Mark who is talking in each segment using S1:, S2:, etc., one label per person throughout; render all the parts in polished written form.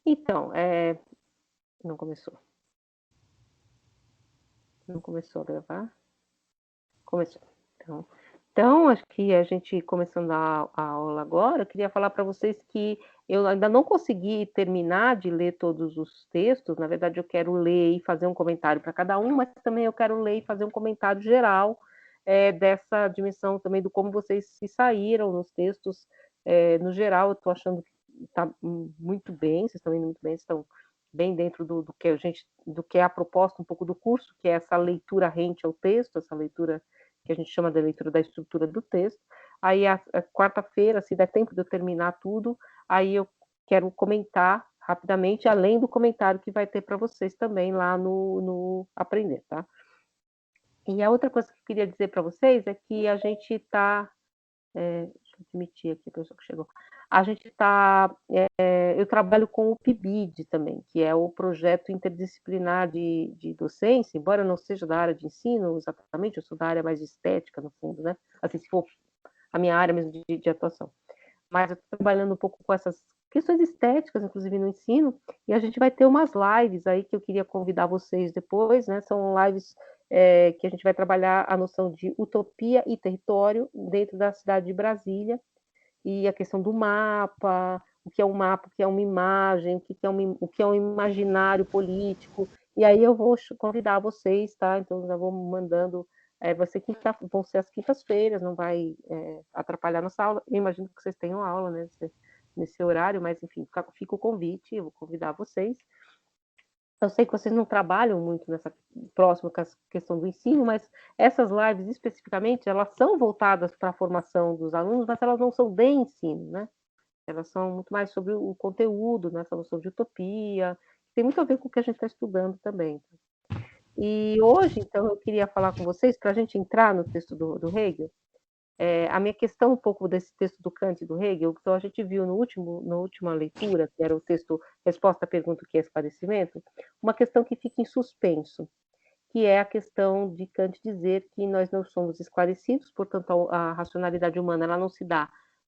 S1: Então, não começou. Não começou a gravar? Começou. Então, acho que a gente começando a aula agora, eu queria falar para vocês que eu ainda não consegui terminar de ler todos os textos. Na verdade, eu quero ler e fazer um comentário para cada um, mas também eu quero ler e fazer um comentário geral dessa dimensão também do como vocês se saíram nos textos. No geral, eu estou achando que está muito bem, vocês estão indo muito bem, estão bem dentro do que é a proposta um pouco do curso, que é essa leitura rente ao texto, essa leitura que a gente chama de leitura da estrutura do texto. Aí, a quarta-feira, se der tempo de eu terminar tudo, aí eu quero comentar rapidamente, além do comentário que vai ter para vocês também lá no Aprender, tá? E a outra coisa que eu queria dizer para vocês é que a gente está... deixa eu admitir aqui a pessoa que chegou. A gente está... eu trabalho com o PIBID também, que é o projeto interdisciplinar de docência, embora eu não seja da área de ensino exatamente, eu sou da área mais de estética, no fundo, né? Assim, se for a minha área mesmo de atuação. Mas eu estou trabalhando um pouco com essas questões estéticas, inclusive no ensino, e a gente vai ter umas lives aí que eu queria convidar vocês depois, né? São lives que a gente vai trabalhar a noção de utopia e território dentro da cidade de Brasília, e a questão do mapa, o que é um mapa, o que é uma imagem, o que é um imaginário político, e aí eu vou convidar vocês, tá? Então já vou mandando, vão ser as quintas-feiras, não vai atrapalhar nossa aula, eu imagino que vocês tenham aula, né, nesse horário, mas enfim, fica o convite, eu vou convidar vocês. Eu sei que vocês não trabalham muito nessa próxima questão do ensino, mas essas lives especificamente, elas são voltadas para a formação dos alunos, mas elas não são de ensino, né? Elas são muito mais sobre o conteúdo, né? Essa noção de utopia, tem muito a ver com o que a gente está estudando também. E hoje, então, eu queria falar com vocês, para a gente entrar no texto do Hegel, a minha questão um pouco desse texto do Kant e do Hegel, então a gente viu na última leitura, que era o texto Resposta à Pergunta, o que é Esclarecimento, uma questão que fica em suspenso, que é a questão de Kant dizer que nós não somos esclarecidos, portanto a racionalidade humana ela não se dá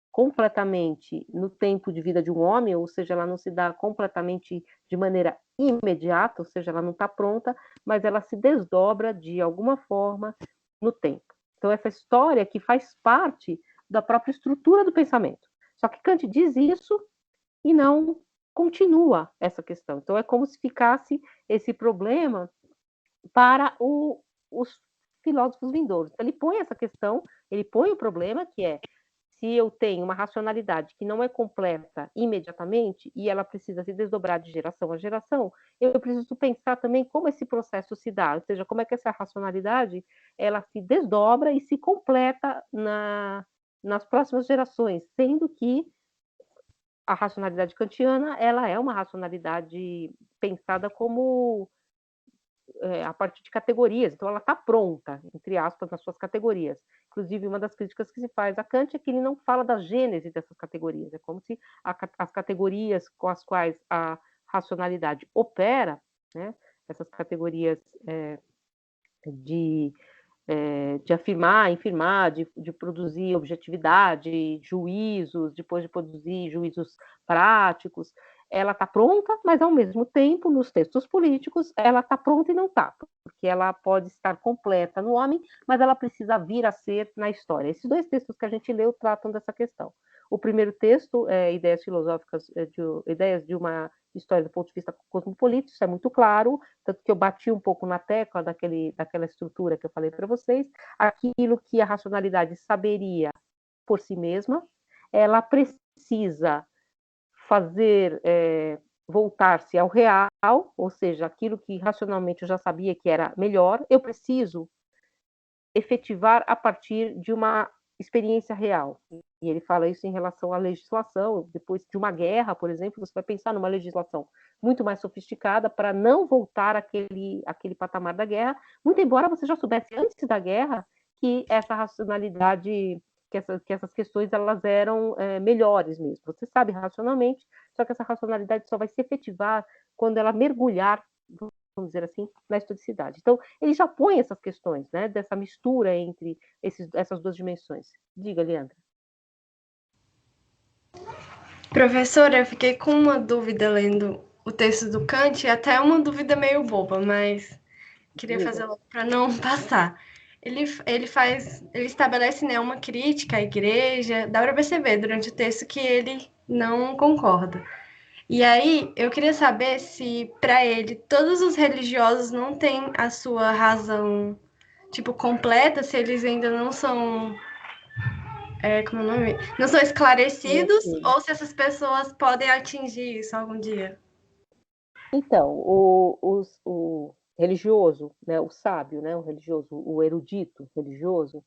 S1: completamente no tempo de vida de um homem, ou seja, ela não se dá completamente de maneira imediata, ou seja, ela não está pronta, mas ela se desdobra de alguma forma no tempo. Então, essa história que faz parte da própria estrutura do pensamento. Só que Kant diz isso e não continua essa questão. Então, é como se ficasse esse problema para os filósofos vindouros. Então, ele põe essa questão, ele põe o problema, que é se eu tenho uma racionalidade que não é completa imediatamente e ela precisa se desdobrar de geração a geração, eu preciso pensar também como esse processo se dá, ou seja, como é que essa racionalidade ela se desdobra e se completa nas próximas gerações, sendo que a racionalidade kantiana ela é uma racionalidade pensada como a partir de categorias, então ela está pronta, entre aspas, nas suas categorias. Inclusive, uma das críticas que se faz a Kant é que ele não fala da gênese dessas categorias, é como se as categorias com as quais a racionalidade opera, né, essas categorias de, de afirmar, infirmar, de produzir objetividade, juízos, depois de produzir juízos práticos, ela está pronta, mas ao mesmo tempo, nos textos políticos, ela está pronta e não está, porque ela pode estar completa no homem, mas ela precisa vir a ser na história. Esses dois textos que a gente leu tratam dessa questão. O primeiro texto, Ideias Filosóficas, Ideias de uma História do ponto de vista cosmopolita, isso é muito claro, tanto que eu bati um pouco na tecla daquela estrutura que eu falei para vocês, aquilo que a racionalidade saberia por si mesma, ela precisa fazer voltar-se ao real, ou seja, aquilo que racionalmente eu já sabia que era melhor, eu preciso efetivar a partir de uma experiência real. E ele fala isso em relação à legislação. Depois de uma guerra, por exemplo, você vai pensar numa legislação muito mais sofisticada para não voltar àquele patamar da guerra, muito embora você já soubesse antes da guerra que essa racionalidade, que essas questões elas eram melhores mesmo. Você sabe racionalmente, só que essa racionalidade só vai se efetivar quando ela mergulhar, vamos dizer assim, na historicidade. Então, ele já põe essas questões, né, dessa mistura entre essas duas dimensões. Diga, Leandra.
S2: Professora, eu fiquei com uma dúvida lendo o texto do Kant, até uma dúvida meio boba, mas queria
S1: Diga.
S2: fazer logo para não passar. Ele estabelece, né, uma crítica à igreja, dá para perceber durante o texto que ele não concorda. E aí, eu queria saber se, para ele, todos os religiosos não têm a sua razão, tipo, completa, se eles ainda não são, como é o nome? Não são esclarecidos,
S1: Conhecido.
S2: ou se essas pessoas podem atingir isso algum dia.
S1: Então, o religioso, né, o sábio, né, o religioso, o erudito religioso,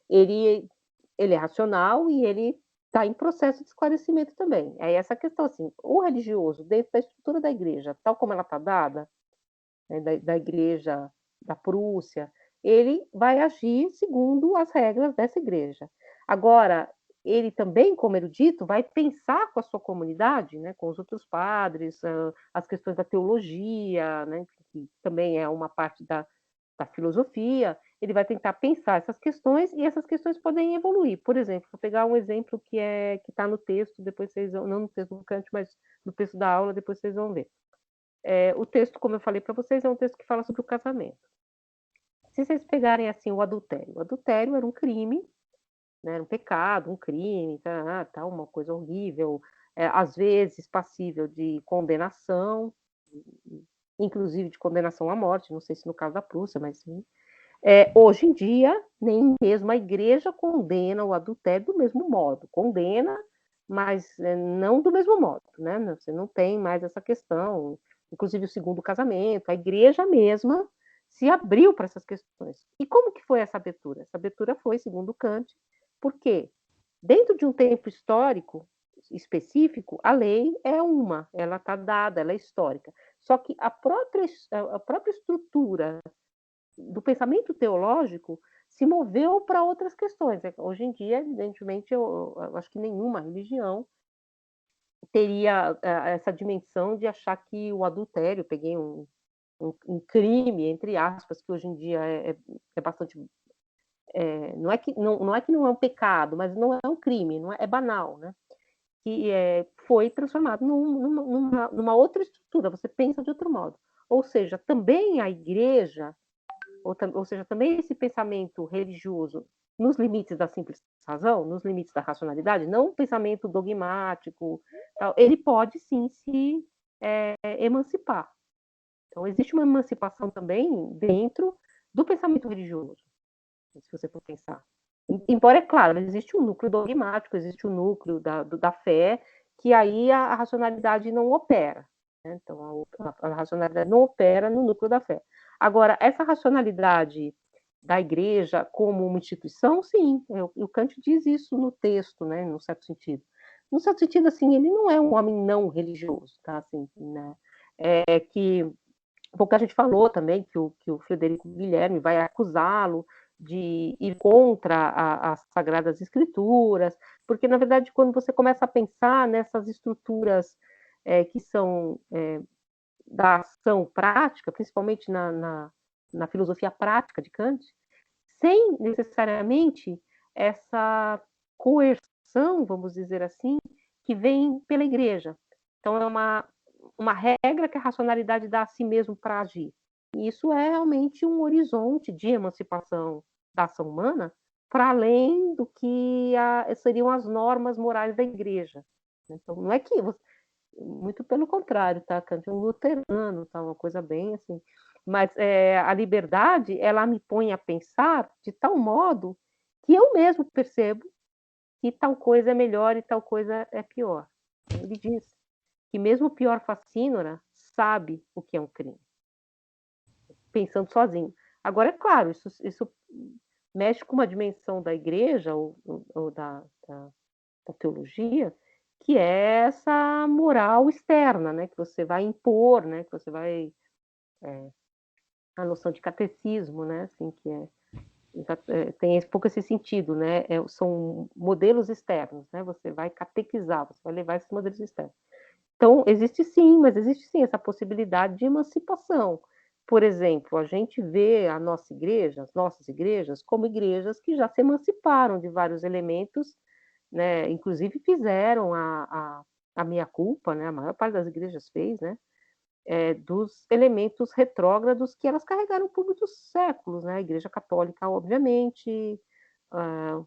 S1: ele, ele é racional e ele está em processo de esclarecimento também. É essa questão, assim, o religioso, dentro da estrutura da igreja, tal como ela está dada, né, da igreja da Prússia, ele vai agir segundo as regras dessa igreja. Agora, ele também, como erudito, vai pensar com a sua comunidade, né, com os outros padres, as questões da teologia, né, que também é uma parte da filosofia, ele vai tentar pensar essas questões e essas questões podem evoluir. Por exemplo, vou pegar um exemplo que está no texto, depois vocês vão, não no texto do Kant, mas no texto da aula, depois vocês vão ver. O texto, como eu falei para vocês, é um texto que fala sobre o casamento. Se vocês pegarem assim o adultério era um crime, né, era um pecado, um crime, tá, uma coisa horrível, às vezes passível de condenação, inclusive de condenação à morte, não sei se no caso da Prússia, mas sim. Hoje em dia, nem mesmo a igreja condena o adultério do mesmo modo, condena, mas não do mesmo modo, né? Você não tem mais essa questão, inclusive o segundo casamento, a igreja mesma se abriu para essas questões. E como que foi essa abertura? Essa abertura foi, segundo Kant, porque dentro de um tempo histórico específico, a lei é uma, ela está dada, ela é histórica. Só que a própria estrutura do pensamento teológico se moveu para outras questões. Hoje em dia, evidentemente, eu acho que nenhuma religião teria essa dimensão de achar que o adultério, peguei um crime, entre aspas, que hoje em dia é bastante. Não é um pecado, mas não é um crime, não é banal, né? Que foi transformado numa outra estrutura, você pensa de outro modo. Ou seja, também a igreja ou seja, também esse pensamento religioso nos limites da simples razão, nos limites da racionalidade, não um pensamento dogmático, tal, ele pode sim se emancipar. Então, existe uma emancipação também dentro do pensamento religioso, se você for pensar. Embora, é claro, existe um núcleo dogmático, existe um núcleo da fé, que aí a racionalidade não opera. Né? Então, a racionalidade não opera no núcleo da fé. Agora, essa racionalidade da igreja como uma instituição, sim, o Kant diz isso no texto, né, no certo sentido. No certo sentido, assim, ele não é um homem não religioso, tá? Assim, né? Que porque a gente falou também que o Frederico Guilherme vai acusá-lo de ir contra as Sagradas Escrituras, porque, na verdade, quando você começa a pensar nessas estruturas que são da ação prática, principalmente na filosofia prática de Kant, sem necessariamente essa coerção, vamos dizer assim, que vem pela igreja. Então, é uma regra que a racionalidade dá a si mesmo para agir. E isso é realmente um horizonte de emancipação da ação humana para além do que seriam as normas morais da igreja. Então, não é que muito pelo contrário, tá? Kant é um luterano, tá? Uma coisa bem assim. Mas a liberdade, ela me põe a pensar de tal modo que eu mesmo percebo que tal coisa é melhor e tal coisa é pior. Ele diz que mesmo o pior facínora sabe o que é um crime, pensando sozinho. Agora, é claro, isso mexe com uma dimensão da igreja ou da teologia, que é essa moral externa, né, que você vai impor, né, que você vai a noção de catecismo, né, assim, que tem pouco esse sentido, né, são modelos externos, né, você vai catequizar, você vai levar esses modelos externos. Então, existe sim, mas existe sim essa possibilidade de emancipação. Por exemplo, a gente vê a nossa igreja, as nossas igrejas, como igrejas que já se emanciparam de vários elementos, né? Inclusive fizeram a meia-culpa, né, a maior parte das igrejas fez, né, dos elementos retrógrados que elas carregaram por muitos séculos, né, a Igreja Católica, obviamente, hã,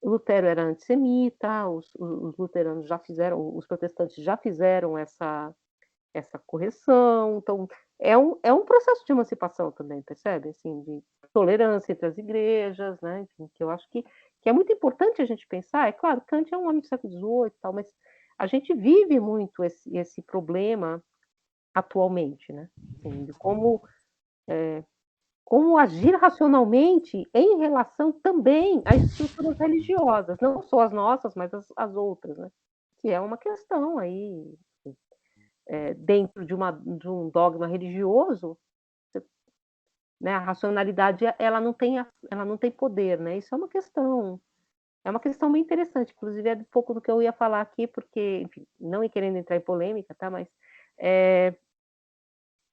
S1: Lutero era antissemita, os luteranos já fizeram, os protestantes já fizeram essa correção, então é um processo de emancipação também, percebe, assim, de tolerância entre as igrejas, né, enfim, que eu acho que é muito importante a gente pensar. É claro, Kant é um homem do século XVIII e tal, mas a gente vive muito esse problema atualmente, né, assim, de como agir racionalmente em relação também a estruturas religiosas, não só as nossas, mas as outras, né, que é uma questão aí, dentro de um dogma religioso, né, a racionalidade ela não tem ela não tem poder, né, isso é uma questão bem interessante, inclusive é um pouco do que eu ia falar aqui, porque, enfim, não querendo entrar em polêmica, tá, mas, eh,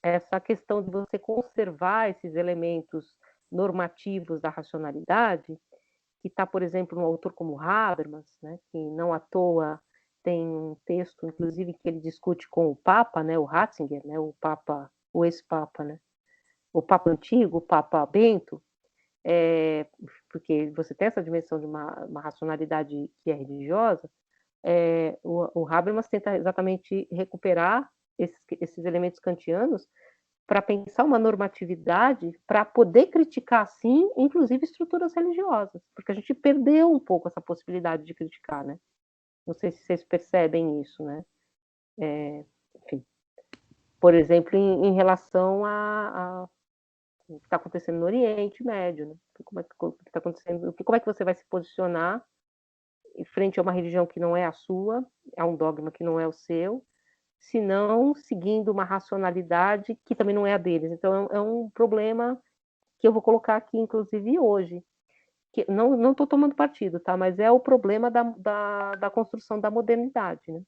S1: essa questão de você conservar esses elementos normativos da racionalidade, que está, por exemplo, um autor como Habermas, né, que não à toa tem um texto, inclusive, que ele discute com o Papa, né, o Ratzinger, né, o Papa, o ex-Papa, né, o Papa antigo, o Papa Bento, é, porque você tem essa dimensão de uma racionalidade que é religiosa, o Habermas tenta exatamente recuperar esses elementos kantianos para pensar uma normatividade para poder criticar, sim, inclusive estruturas religiosas, porque a gente perdeu um pouco essa possibilidade de criticar, né? Não sei se vocês percebem isso, né? Enfim, por exemplo, em relação a o que está acontecendo no Oriente Médio, né? O que está acontecendo, como é que você vai se posicionar em frente a uma religião que não é a sua, a um dogma que não é o seu, se não seguindo uma racionalidade que também não é a deles. Então é um problema que eu vou colocar aqui, inclusive hoje, que não estou tomando partido, tá? Mas é o problema da construção da modernidade, né?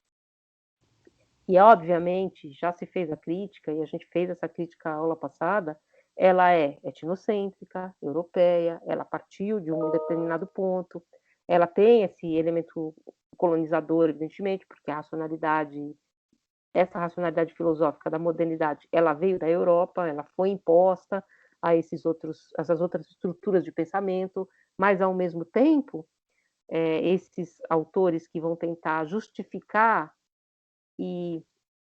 S1: E obviamente já se fez a crítica, e a gente fez essa crítica a aula passada, ela é etnocêntrica, europeia, ela partiu de um determinado ponto, ela tem esse elemento colonizador, evidentemente, porque essa racionalidade filosófica da modernidade, ela veio da Europa, ela foi imposta a essas outras estruturas de pensamento, mas ao mesmo tempo, esses autores que vão tentar justificar e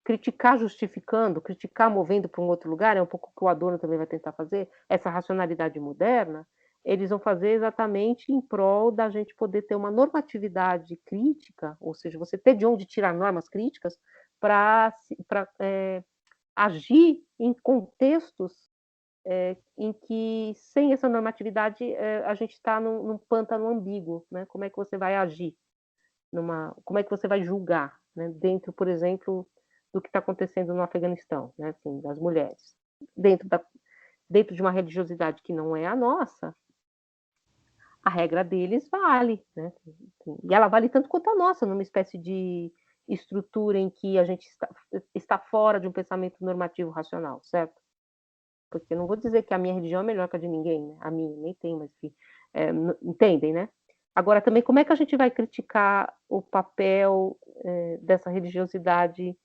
S1: criticar justificando, criticar movendo para um outro lugar, é um pouco o que o Adorno também vai tentar fazer, essa racionalidade moderna, eles vão fazer exatamente em prol da gente poder ter uma normatividade crítica, ou seja, você ter de onde tirar normas críticas para agir em contextos em que, sem essa normatividade, a gente está num pântano ambíguo, né? Como é que você vai agir? Como é que você vai julgar, né? Dentro, por exemplo, do que está acontecendo no Afeganistão, né? Assim, das mulheres. Dentro, dentro de uma religiosidade que não é a nossa, a regra deles vale, né? E ela vale tanto quanto a nossa, numa espécie de estrutura em que a gente está fora de um pensamento normativo racional, certo? Porque eu não vou dizer que a minha religião é melhor que a de ninguém, né? A minha nem tem, mas enfim, entendem, né? Agora também, como é que a gente vai criticar o papel dessa religiosidade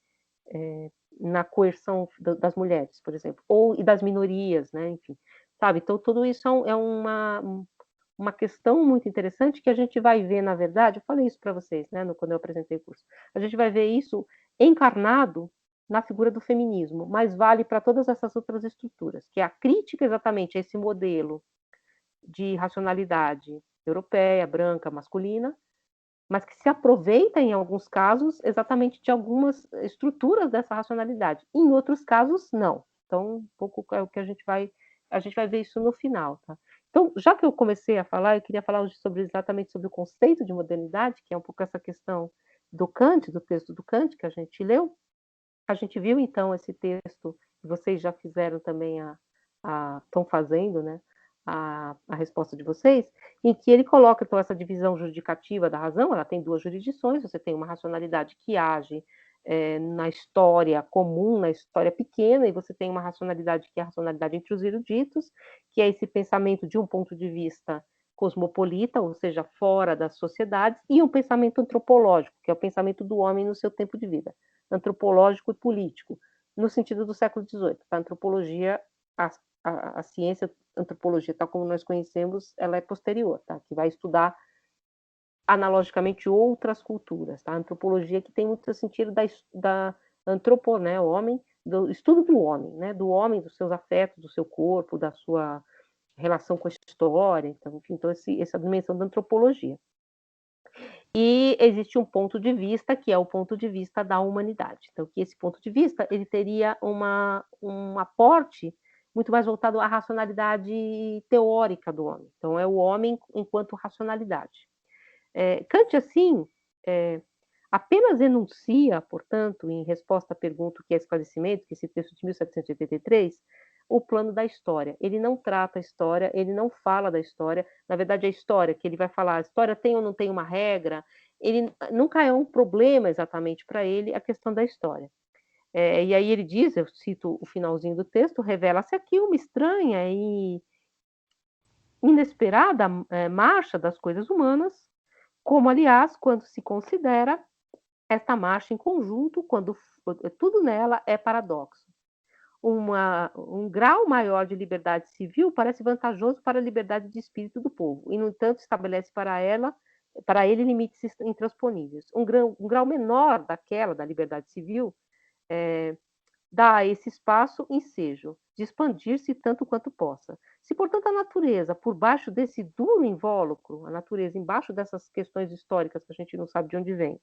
S1: na coerção das mulheres, por exemplo, ou e das minorias, né? Enfim, sabe? Então tudo isso é uma questão muito interessante que a gente vai ver, na verdade, eu falei isso para vocês, né, quando eu apresentei o curso, a gente vai ver isso encarnado na figura do feminismo, mas vale para todas essas outras estruturas, que é a crítica exatamente a esse modelo de racionalidade europeia, branca, masculina, mas que se aproveita, em alguns casos, exatamente de algumas estruturas dessa racionalidade. Em outros casos, não. Então, um pouco é o que a gente vai ver isso no final, tá? Então, já que eu comecei a falar, eu queria falar hoje exatamente sobre o conceito de modernidade, que é um pouco essa questão do Kant, do texto do Kant que a gente leu. A gente viu então esse texto, vocês já fizeram também estão fazendo, né, a resposta de vocês, em que ele coloca então essa divisão justificativa da razão, ela tem duas jurisdições, você tem uma racionalidade que age na história comum, na história pequena, e você tem uma racionalidade que é a racionalidade entre os eruditos, que é esse pensamento de um ponto de vista cosmopolita, ou seja, fora das sociedades, e um pensamento antropológico, que é o pensamento do homem no seu tempo de vida, antropológico e político, no sentido do século XVIII. A antropologia, a ciência antropologia, tal como nós conhecemos, ela é posterior, tá? Que vai estudar analogicamente outras culturas, tá? A antropologia que tem muito sentido da antropo, né? O homem, do estudo do homem, né? Do homem, dos seus afetos, do seu corpo, da sua relação com a história, então, enfim, então essa dimensão da antropologia. E existe um ponto de vista que é o ponto de vista da humanidade. Então, que esse ponto de vista ele teria um aporte muito mais voltado à racionalidade teórica do homem. Então, é o homem enquanto racionalidade. Kant, assim, apenas enuncia, portanto, em resposta à pergunta o que é esclarecimento, que esse texto de 1783, o plano da história. Ele não trata a história, ele não fala da história. Na verdade, a história que ele vai falar, a história tem ou não tem uma regra, ele nunca é um problema exatamente para ele a questão da história. E aí ele diz, eu cito o finalzinho do texto, revela-se aqui uma estranha e inesperada marcha das coisas humanas, como, aliás, quando se considera esta marcha em conjunto, quando tudo nela é paradoxo. Um grau maior de liberdade civil parece vantajoso para a liberdade de espírito do povo, e, no entanto, estabelece para ele limites intransponíveis. Um grau menor da liberdade civil, dá a esse espaço ensejo de expandir-se tanto quanto possa. Se, portanto, a natureza, por baixo desse duro invólucro, a natureza embaixo dessas questões históricas que a gente não sabe de onde vem,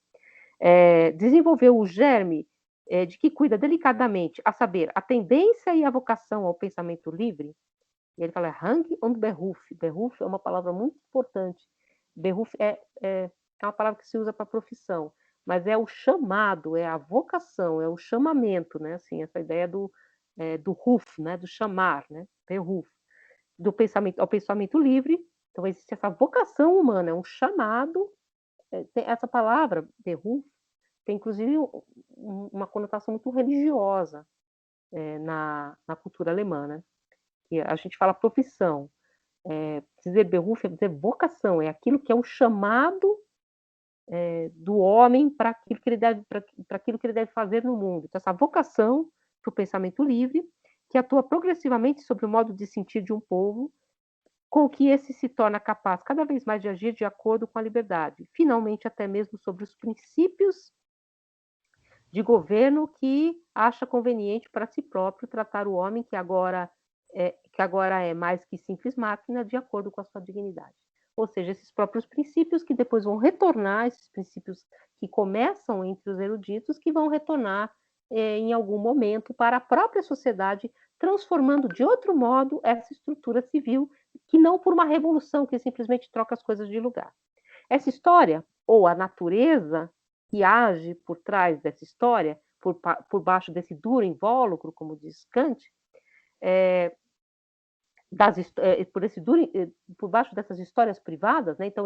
S1: desenvolveu o germe de que cuida delicadamente, a saber, a tendência e a vocação ao pensamento livre, e ele fala Hang und Beruf. Beruf é uma palavra muito importante. Beruf é uma palavra que se usa para profissão, mas é o chamado, é a vocação, é o chamamento, né? Assim, essa ideia do Ruf, né? Do chamar, né? Beruf, do pensamento ao pensamento livre. Então existe essa vocação humana, é um chamado. Tem essa palavra Beruf tem inclusive uma conotação muito religiosa na cultura alemã, né? Que a gente fala profissão. Dizer Beruf é dizer vocação, é aquilo que é o chamado do homem para aquilo que ele deve fazer no mundo. Então, essa vocação para o pensamento livre, que atua progressivamente sobre o modo de sentir de um povo, com que esse se torna capaz cada vez mais de agir de acordo com a liberdade, finalmente até mesmo sobre os princípios de governo que acha conveniente para si próprio tratar o homem que agora é mais que simples máquina, de acordo com a sua dignidade. Ou seja, esses próprios princípios que depois vão retornar, esses princípios que começam entre os eruditos, que vão retornar em algum momento para a própria sociedade, transformando de outro modo essa estrutura civil, que não por uma revolução que simplesmente troca as coisas de lugar. Essa história, ou a natureza que age por trás dessa história, por baixo desse duro invólucro, como diz Kant, por baixo dessas histórias privadas, né? Então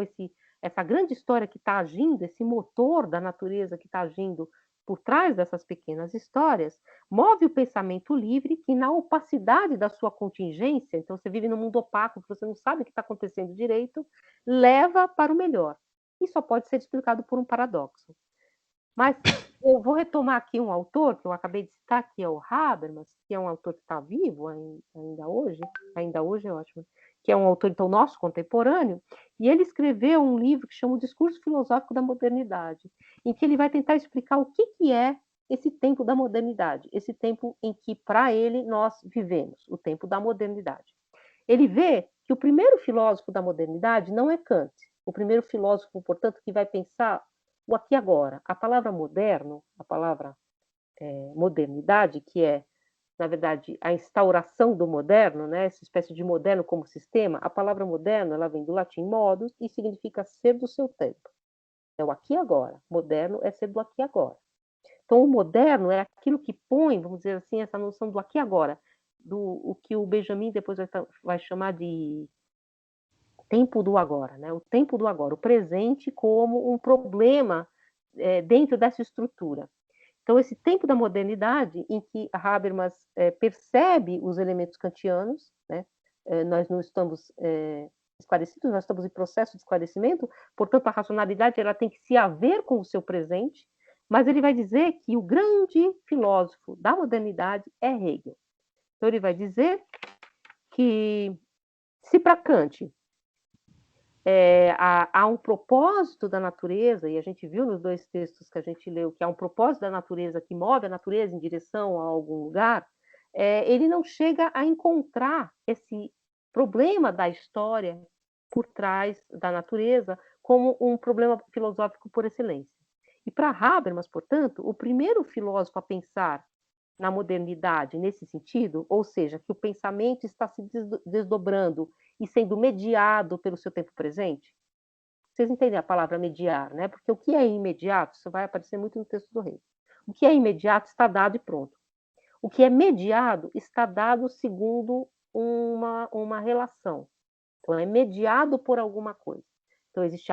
S1: essa grande história que está agindo, esse motor da natureza que está agindo por trás dessas pequenas histórias, move o pensamento livre que, na opacidade da sua contingência, então você vive num mundo opaco, que você não sabe o que está acontecendo direito, leva para o melhor. E só pode ser explicado por um paradoxo. Mas eu vou retomar aqui um autor que eu acabei de citar, que é o Habermas, que é um autor que está vivo ainda hoje é ótimo, que é um autor, então, nosso contemporâneo, e ele escreveu um livro que chama O Discurso Filosófico da Modernidade, em que ele vai tentar explicar o que é esse tempo da modernidade, esse tempo em que, para ele, nós vivemos, o tempo da modernidade. Ele vê que o primeiro filósofo da modernidade não é Kant, o primeiro filósofo, portanto, que vai pensar o aqui e agora. A palavra moderno, a palavra modernidade, que é, na verdade, a instauração do moderno, né, essa espécie de moderno como sistema, a palavra moderno ela vem do latim modus e significa ser do seu tempo. É o aqui e agora. Moderno é ser do aqui e agora. Então, o moderno é aquilo que põe, vamos dizer assim, essa noção do aqui e agora, o que o Benjamin depois vai chamar de tempo do agora, né? O tempo do agora, o presente como um problema dentro dessa estrutura. Então, esse tempo da modernidade, em que Habermas percebe os elementos kantianos, né? Nós não estamos esclarecidos, nós estamos em processo de esclarecimento, portanto, a racionalidade ela tem que se haver com o seu presente, mas ele vai dizer que o grande filósofo da modernidade é Hegel. Então, ele vai dizer que, se para Kant há um propósito da natureza, e a gente viu nos 2 textos que a gente leu, que há um propósito da natureza que move a natureza em direção a algum lugar, ele não chega a encontrar esse problema da história por trás da natureza como um problema filosófico por excelência. E para Habermas, portanto, o primeiro filósofo a pensar na modernidade nesse sentido, ou seja, que o pensamento está se desdobrando e sendo mediado pelo seu tempo presente. Vocês entendem a palavra mediar, né? Porque o que é imediato, isso vai aparecer muito no texto do Rei. O que é imediato está dado e pronto. O que é mediado está dado segundo uma relação. Então, é mediado por alguma coisa. Então, existe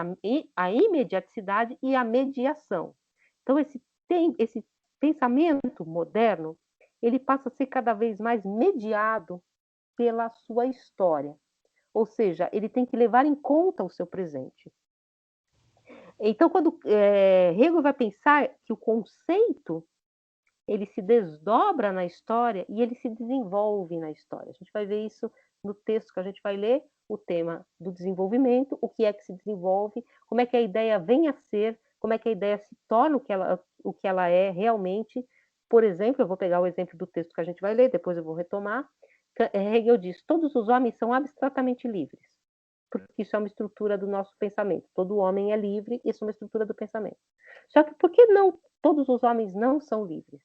S1: a imediaticidade e a mediação. Então, esse pensamento moderno, ele passa a ser cada vez mais mediado pela sua história. Ou seja, ele tem que levar em conta o seu presente. Então, quando Hegel vai pensar que o conceito ele se desdobra na história e ele se desenvolve na história. A gente vai ver isso no texto que a gente vai ler, o tema do desenvolvimento, o que é que se desenvolve, como é que a ideia vem a ser, como é que a ideia se torna o que ela é realmente. Por exemplo, eu vou pegar o exemplo do texto que a gente vai ler, depois eu vou retomar. Hegel diz: todos os homens são abstratamente livres, porque isso é uma estrutura do nosso pensamento. Todo homem é livre, isso é uma estrutura do pensamento. Só que por que não todos os homens não são livres?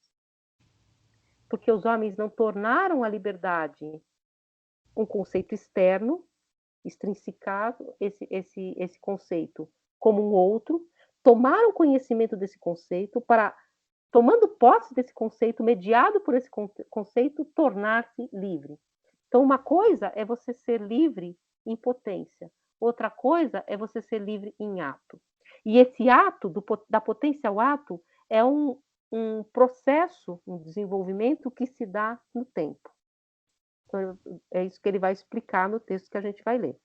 S1: Porque os homens não tornaram a liberdade um conceito externo, extrinsecado, esse conceito como um outro, tomaram conhecimento desse conceito para, tomando posse desse conceito, mediado por esse conceito, tornar-se livre. Então, uma coisa é você ser livre em potência, outra coisa é você ser livre em ato. E esse ato, da potência ao ato, é um processo, um desenvolvimento que se dá no tempo. Então, é isso que ele vai explicar no texto que a gente vai ler.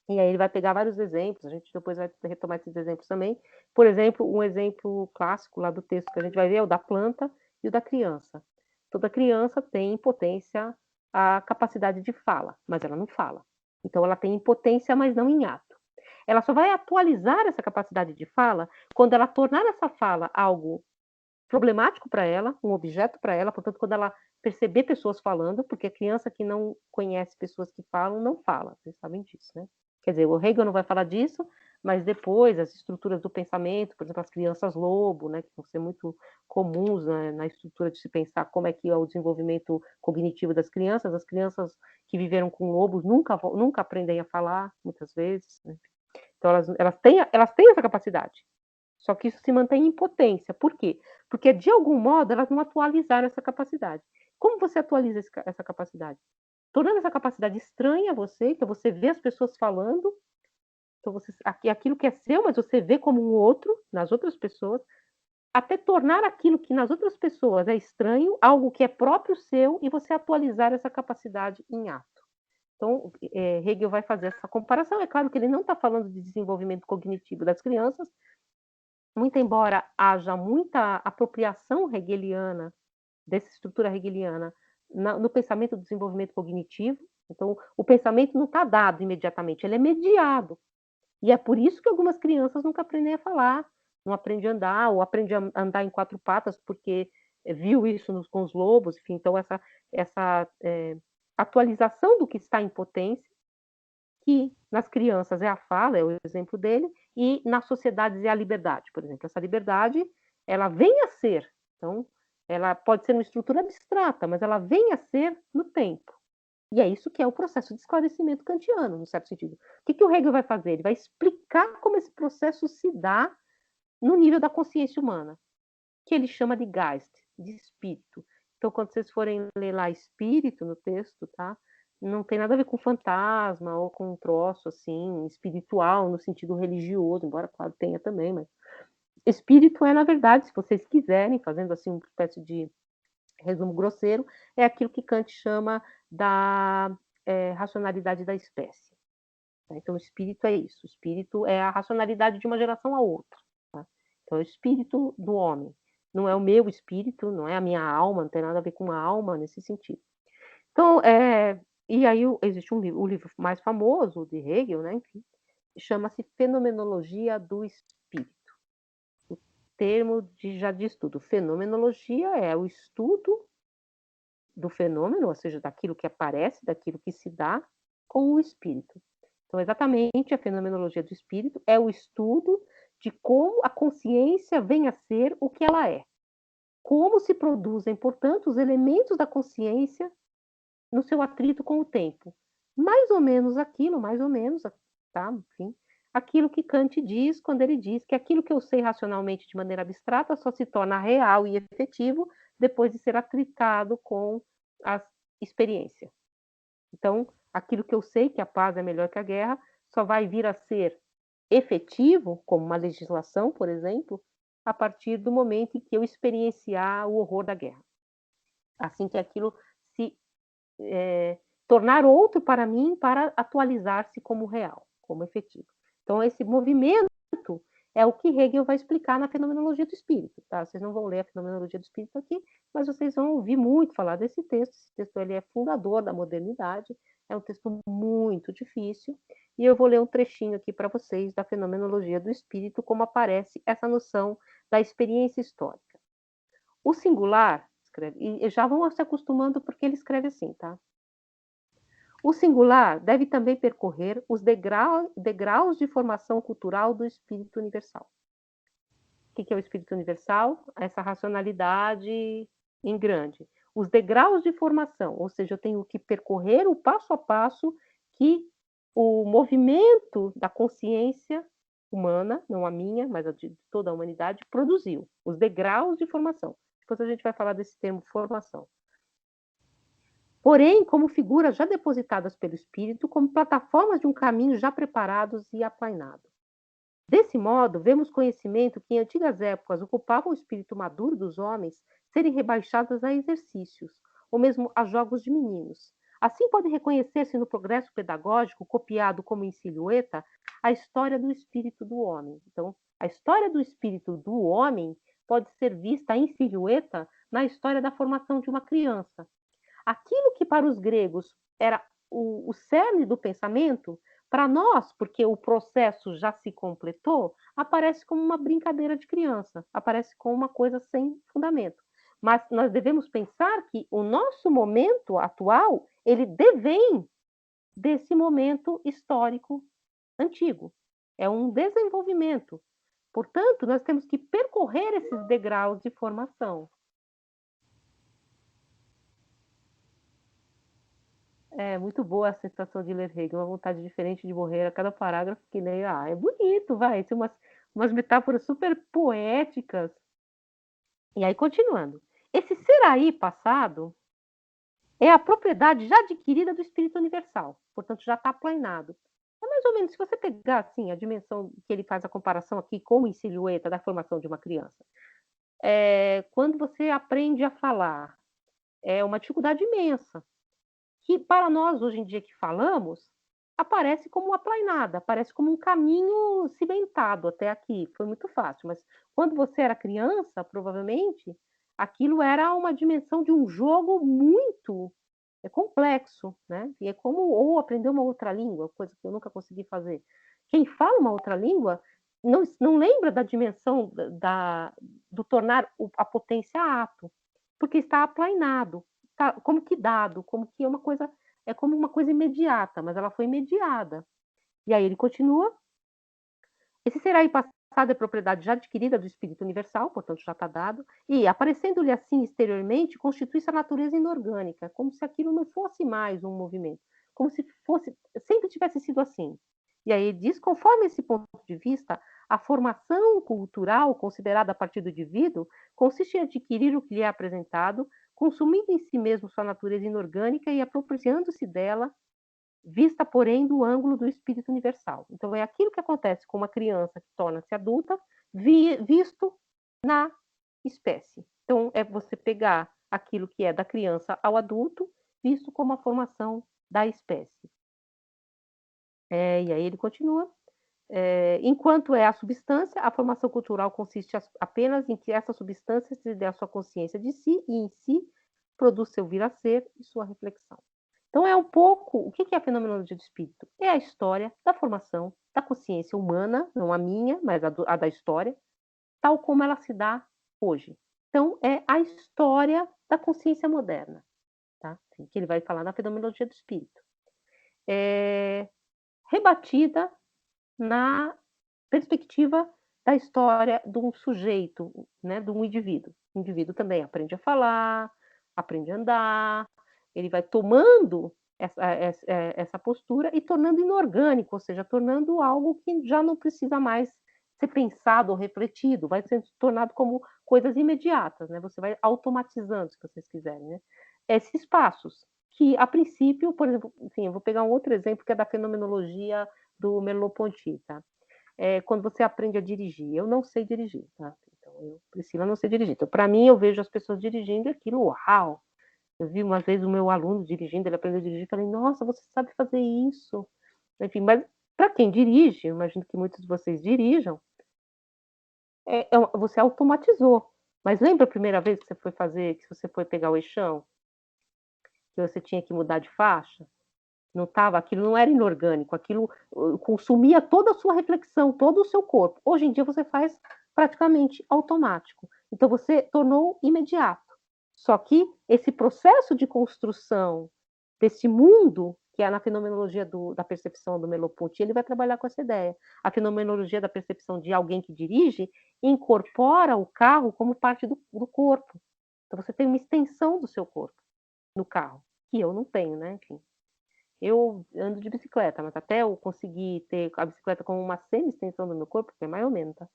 S1: E aí ele vai pegar vários exemplos, a gente depois vai retomar esses exemplos também. Por exemplo, um exemplo clássico lá do texto que a gente vai ver é o da planta e o da criança. Toda criança tem em potência a capacidade de fala, mas ela não fala. Então ela tem em potência, mas não em ato. Ela só vai atualizar essa capacidade de fala quando ela tornar essa fala algo problemático para ela, um objeto para ela, portanto, quando ela perceber pessoas falando, porque a criança que não conhece pessoas que falam, não fala, vocês sabem disso, né? Quer dizer, o Hegel não vai falar disso, mas depois as estruturas do pensamento, por exemplo, as crianças lobo, né, que vão ser muito comuns, né, na estrutura de se pensar como é que é o desenvolvimento cognitivo das crianças. As crianças que viveram com lobos nunca aprendem a falar, muitas vezes, né? Então elas têm essa capacidade. Só que isso se mantém em potência. Por quê? Porque, de algum modo, elas não atualizaram essa capacidade. Como você atualiza essa capacidade? Tornando essa capacidade estranha a você, então você vê as pessoas falando, então aquilo que é seu, mas você vê como um outro nas outras pessoas, até tornar aquilo que nas outras pessoas é estranho, algo que é próprio seu, e você atualizar essa capacidade em ato. Então, Hegel vai fazer essa comparação. É claro que ele não está falando de desenvolvimento cognitivo das crianças, muito embora haja muita apropriação hegeliana, dessa estrutura hegeliana, no pensamento do desenvolvimento cognitivo. Então, o pensamento não está dado imediatamente, ele é mediado. E é por isso que algumas crianças nunca aprendem a falar, não aprendem a andar, ou aprendem a andar em 4 patas porque viu isso com os lobos, enfim. Então, essa atualização do que está em potência, que nas crianças é a fala, é o exemplo dele, e nas sociedades é a liberdade, por exemplo. Essa liberdade, ela vem a ser, então, ela pode ser uma estrutura abstrata, mas ela vem a ser no tempo. E é isso que é o processo de esclarecimento kantiano, no certo sentido. O que o Hegel vai fazer? Ele vai explicar como esse processo se dá no nível da consciência humana, que ele chama de Geist, de espírito. Então, quando vocês forem ler lá espírito no texto, tá? Não tem nada a ver com fantasma ou com um troço assim espiritual no sentido religioso, embora claro tenha também, mas espírito é, na verdade, se vocês quiserem, fazendo assim uma espécie de resumo grosseiro, é aquilo que Kant chama da racionalidade da espécie. Tá? Então, o espírito é isso. O espírito é a racionalidade de uma geração a outra. Tá? Então, é o espírito do homem. Não é o meu espírito, não é a minha alma, não tem nada a ver com a alma nesse sentido. Então, e aí existe o livro mais famoso de Hegel, né, que chama-se Fenomenologia do Espírito. O termo já diz tudo. Fenomenologia é o estudo do fenômeno, ou seja, daquilo que aparece, daquilo que se dá com o espírito. Então, exatamente a fenomenologia do espírito é o estudo de como a consciência vem a ser o que ela é. Como se produzem, portanto, os elementos da consciência no seu atrito com o tempo. Mais ou menos aquilo, mais ou menos, tá? Enfim, aquilo que Kant diz quando ele diz que aquilo que eu sei racionalmente de maneira abstrata só se torna real e efetivo depois de ser atritado com a experiência. Então, aquilo que eu sei que a paz é melhor que a guerra só vai vir a ser efetivo, como uma legislação, por exemplo, a partir do momento em que eu experienciar o horror da guerra. Assim que aquilo se tornar outro para mim para atualizar-se como real, como efetivo. Então, esse movimento é o que Hegel vai explicar na Fenomenologia do Espírito. Tá? Vocês não vão ler a Fenomenologia do Espírito aqui, mas vocês vão ouvir muito falar desse texto. Esse texto ele é fundador da modernidade, é um texto muito difícil, e eu vou ler um trechinho aqui para vocês da Fenomenologia do Espírito, como aparece essa noção da experiência histórica. O singular, escreve, e já vão se acostumando porque ele escreve assim, tá? O singular deve também percorrer os degraus de formação cultural do espírito universal. O que é o espírito universal? Essa racionalidade em grande. Os degraus de formação, ou seja, eu tenho que percorrer o passo a passo que o movimento da consciência humana, não a minha, mas a de toda a humanidade, produziu. Os degraus de formação. Depois a gente vai falar desse termo formação. Porém, como figuras já depositadas pelo espírito, como plataformas de um caminho já preparados e aplainado. Desse modo, vemos conhecimento que em antigas épocas ocupava o espírito maduro dos homens serem rebaixados a exercícios, ou mesmo a jogos de meninos. Assim pode reconhecer-se no progresso pedagógico, copiado como em silhueta, a história do espírito do homem. Então, a história do espírito do homem pode ser vista em silhueta na história da formação de uma criança. Aquilo que para os gregos era o cerne do pensamento, para nós, porque o processo já se completou, aparece como uma brincadeira de criança, aparece como uma coisa sem fundamento. Mas nós devemos pensar que o nosso momento atual, ele devém desse momento histórico antigo. É um desenvolvimento. Portanto, nós temos que percorrer esses degraus de formação. É muito boa a sensação de ler Hegel, uma vontade diferente de morrer a cada parágrafo que leio. É bonito, vai, tem umas metáforas super poéticas. E aí, continuando. Esse ser aí passado é a propriedade já adquirida do Espírito Universal, portanto, já está aplanado. É mais ou menos, se você pegar assim, a dimensão que ele faz a comparação aqui, como em silhueta da formação de uma criança. Quando você aprende a falar, é uma dificuldade imensa. Que para nós, hoje em dia que falamos, aparece como uma plainada, aparece como um caminho cimentado até aqui, foi muito fácil, mas quando você era criança, provavelmente, aquilo era uma dimensão de um jogo muito complexo, né? E é como ou aprender uma outra língua, coisa que eu nunca consegui fazer. Quem fala uma outra língua não lembra da dimensão do tornar a potência ato, porque está aplainado, tá, como que dado, como que é como uma coisa imediata, mas ela foi mediada. E aí ele continua: esse será aí passado é propriedade já adquirida do Espírito Universal, portanto já está dado, e aparecendo-lhe assim exteriormente, constitui-se a natureza inorgânica, como se aquilo não fosse mais um movimento, como se fosse, sempre tivesse sido assim. E aí ele diz, conforme esse ponto de vista, a formação cultural considerada a partir do indivíduo consiste em adquirir o que lhe é apresentado, consumindo em si mesmo sua natureza inorgânica e apropriando-se dela, vista, porém, do ângulo do espírito universal. Então, é aquilo que acontece com uma criança que torna-se adulta, visto na espécie. Então, é você pegar aquilo que é da criança ao adulto, visto como a formação da espécie. E aí ele continua. Enquanto é a substância, a formação cultural consiste apenas em que essa substância se dê a sua consciência de si e em si produz seu vir a ser e sua reflexão. Então é um pouco, o que é a fenomenologia do espírito? É a história da formação da consciência humana, não a minha, mas a da história, tal como ela se dá hoje. Então é a história da consciência moderna, tá? Que ele vai falar na fenomenologia do espírito. Rebatida na perspectiva da história de um sujeito, né, de um indivíduo. O indivíduo também aprende a falar, aprende a andar, ele vai tomando essa postura e tornando inorgânico, ou seja, tornando algo que já não precisa mais ser pensado ou refletido, vai sendo tornado como coisas imediatas, né? Você vai automatizando, se vocês quiserem, né? Esses passos que, a princípio, por exemplo, enfim, eu vou pegar um outro exemplo que é da fenomenologia do Merleau-Ponty, tá? Quando você aprende a dirigir. Eu não sei dirigir, tá? Então, Priscila, não sei dirigir. Então, para mim, eu vejo as pessoas dirigindo aquilo, uau! Eu vi uma vez o meu aluno dirigindo, ele aprendeu a dirigir, falei, nossa, você sabe fazer isso. Enfim, mas para quem dirige, eu imagino que muitos de vocês dirijam, você automatizou. Mas lembra a primeira vez que você foi fazer, que você foi pegar o eixão, que você tinha que mudar de faixa? Não estava, aquilo não era inorgânico, aquilo consumia toda a sua reflexão, todo o seu corpo. Hoje em dia você faz praticamente automático. Então você tornou imediato. Só que esse processo de construção desse mundo, que é na fenomenologia da percepção do Merleau-Ponty, ele vai trabalhar com essa ideia. A fenomenologia da percepção de alguém que dirige incorpora o carro como parte do corpo. Então você tem uma extensão do seu corpo no carro, que eu não tenho, né? Enfim. Eu ando de bicicleta, mas até eu conseguir ter a bicicleta como uma semi-extensão do meu corpo, que é mais ou menos, tá?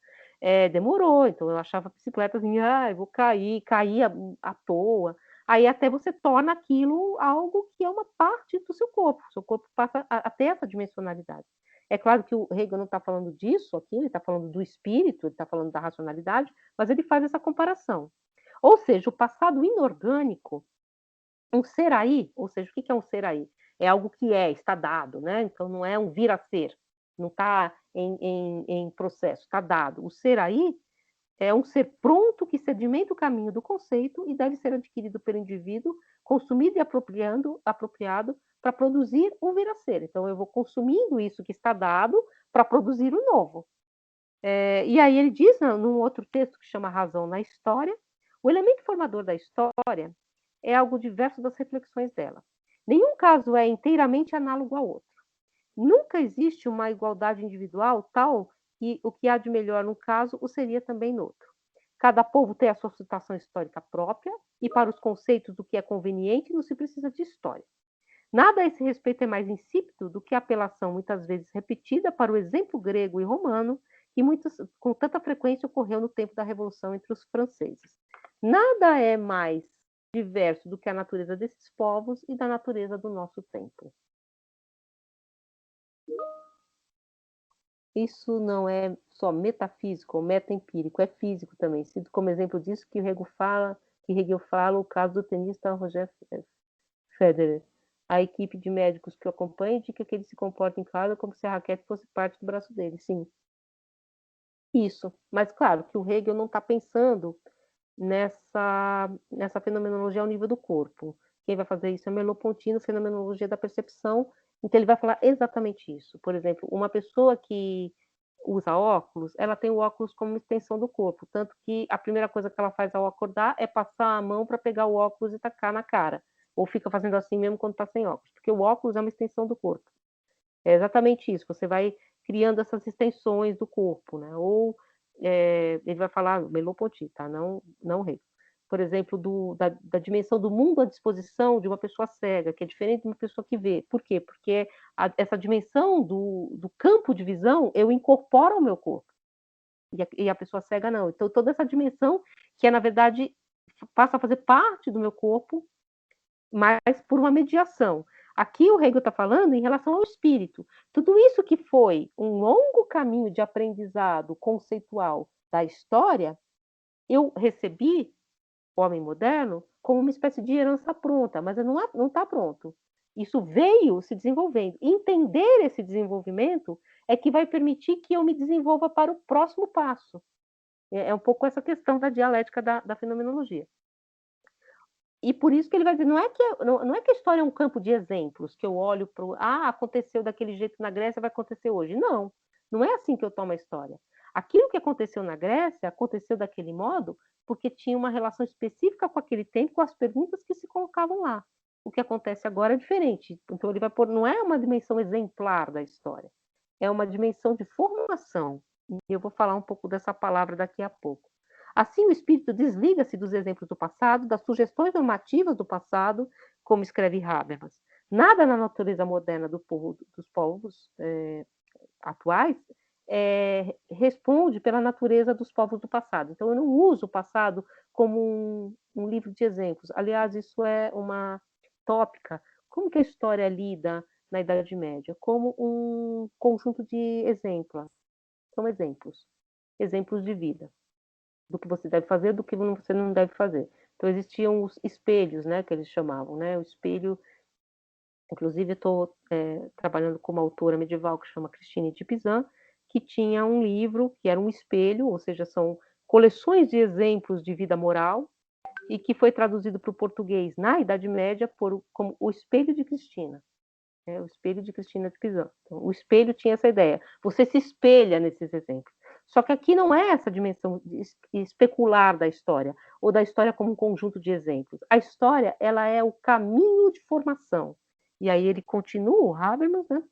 S1: Demorou, então eu achava a bicicleta assim, eu vou cair, caía à toa. Aí até você torna aquilo algo que é uma parte do seu corpo. O seu corpo passa a ter essa dimensionalidade. É claro que o Hegel não está falando disso aqui, ele está falando do espírito, ele está falando da racionalidade, mas ele faz essa comparação. Ou seja, o passado inorgânico, um ser aí, ou seja, o que é um ser aí? É algo que está dado, né? Então não é um vir a ser, não está em processo, está dado. O ser aí é um ser pronto que sedimenta o caminho do conceito e deve ser adquirido pelo indivíduo, consumido e apropriado para produzir o vir a ser. Então eu vou consumindo isso que está dado para produzir o novo. E aí ele diz, num outro texto que chama Razão na História, o elemento formador da história é algo diverso das reflexões dela. Nenhum caso é inteiramente análogo ao outro. Nunca existe uma igualdade individual tal que o que há de melhor num caso o seria também no outro. Cada povo tem a sua situação histórica própria e para os conceitos do que é conveniente não se precisa de história. Nada a esse respeito é mais insípido do que a apelação muitas vezes repetida para o exemplo grego e romano que com tanta frequência ocorreu no tempo da Revolução entre os franceses. Nada é mais diverso do que a natureza desses povos e da natureza do nosso tempo. Isso não é só metafísico ou metaempírico, é físico também. Cito como exemplo disso que Hegel fala o caso do tenista Roger Federer. A equipe de médicos que o acompanha indica que ele se comporta em casa como se a raquete fosse parte do braço dele. Sim, isso. Mas claro que o Hegel não está pensando nessa fenomenologia ao nível do corpo. Quem vai fazer isso é Merleau-Ponty, fenomenologia da percepção. Então ele vai falar exatamente isso. Por exemplo, uma pessoa que usa óculos, ela tem o óculos como extensão do corpo, tanto que a primeira coisa que ela faz ao acordar é passar a mão para pegar o óculos e tacar na cara, ou fica fazendo assim mesmo quando está sem óculos, porque o óculos é uma extensão do corpo. É exatamente isso, você vai criando essas extensões do corpo, né? Ou ele vai falar Merleau-Ponty, tá? Não Hegel. Por exemplo, da dimensão do mundo à disposição de uma pessoa cega, que é diferente de uma pessoa que vê. Por quê? Porque essa dimensão do campo de visão eu incorporo ao meu corpo. E a pessoa cega não. Então, toda essa dimensão que na verdade, passa a fazer parte do meu corpo, mas por uma mediação. Aqui o Hegel está falando em relação ao espírito. Tudo isso que foi um longo caminho de aprendizado conceitual da história, eu recebi, o homem moderno, como uma espécie de herança pronta, mas não está pronto. Isso veio se desenvolvendo. Entender esse desenvolvimento é que vai permitir que eu me desenvolva para o próximo passo. É um pouco essa questão da dialética da fenomenologia. E por isso que ele vai dizer, não é que a história é um campo de exemplos, que eu olho para aconteceu daquele jeito na Grécia, vai acontecer hoje. Não, não é assim que eu tomo a história. Aquilo que aconteceu na Grécia, aconteceu daquele modo, porque tinha uma relação específica com aquele tempo, com as perguntas que se colocavam lá. O que acontece agora é diferente. Então ele vai pôr, não é uma dimensão exemplar da história, é uma dimensão de formação. E eu vou falar um pouco dessa palavra daqui a pouco. Assim, o espírito desliga-se dos exemplos do passado, das sugestões normativas do passado, como escreve Habermas. Nada na natureza moderna dos povos atuais responde pela natureza dos povos do passado. Então, eu não uso o passado como um livro de exemplos. Aliás, isso é uma tópica. Como que a história lida na Idade Média? Como um conjunto de exemplos. São exemplos. Exemplos de vida. Do que você deve fazer, do que você não deve fazer. Então, existiam os espelhos, né, que eles chamavam, né? O espelho. Inclusive, estou trabalhando com uma autora medieval que chama Christine de Pizan, que tinha um livro que era um espelho, ou seja, são coleções de exemplos de vida moral, e que foi traduzido para o português na Idade Média como O Espelho de Cristina. O Espelho de Cristina de Pizan. Então, o espelho tinha essa ideia. Você se espelha nesses exemplos. Só que aqui não é essa dimensão especular da história, ou da história como um conjunto de exemplos. A história, ela é o caminho de formação. E aí ele continua, o Habermas, né?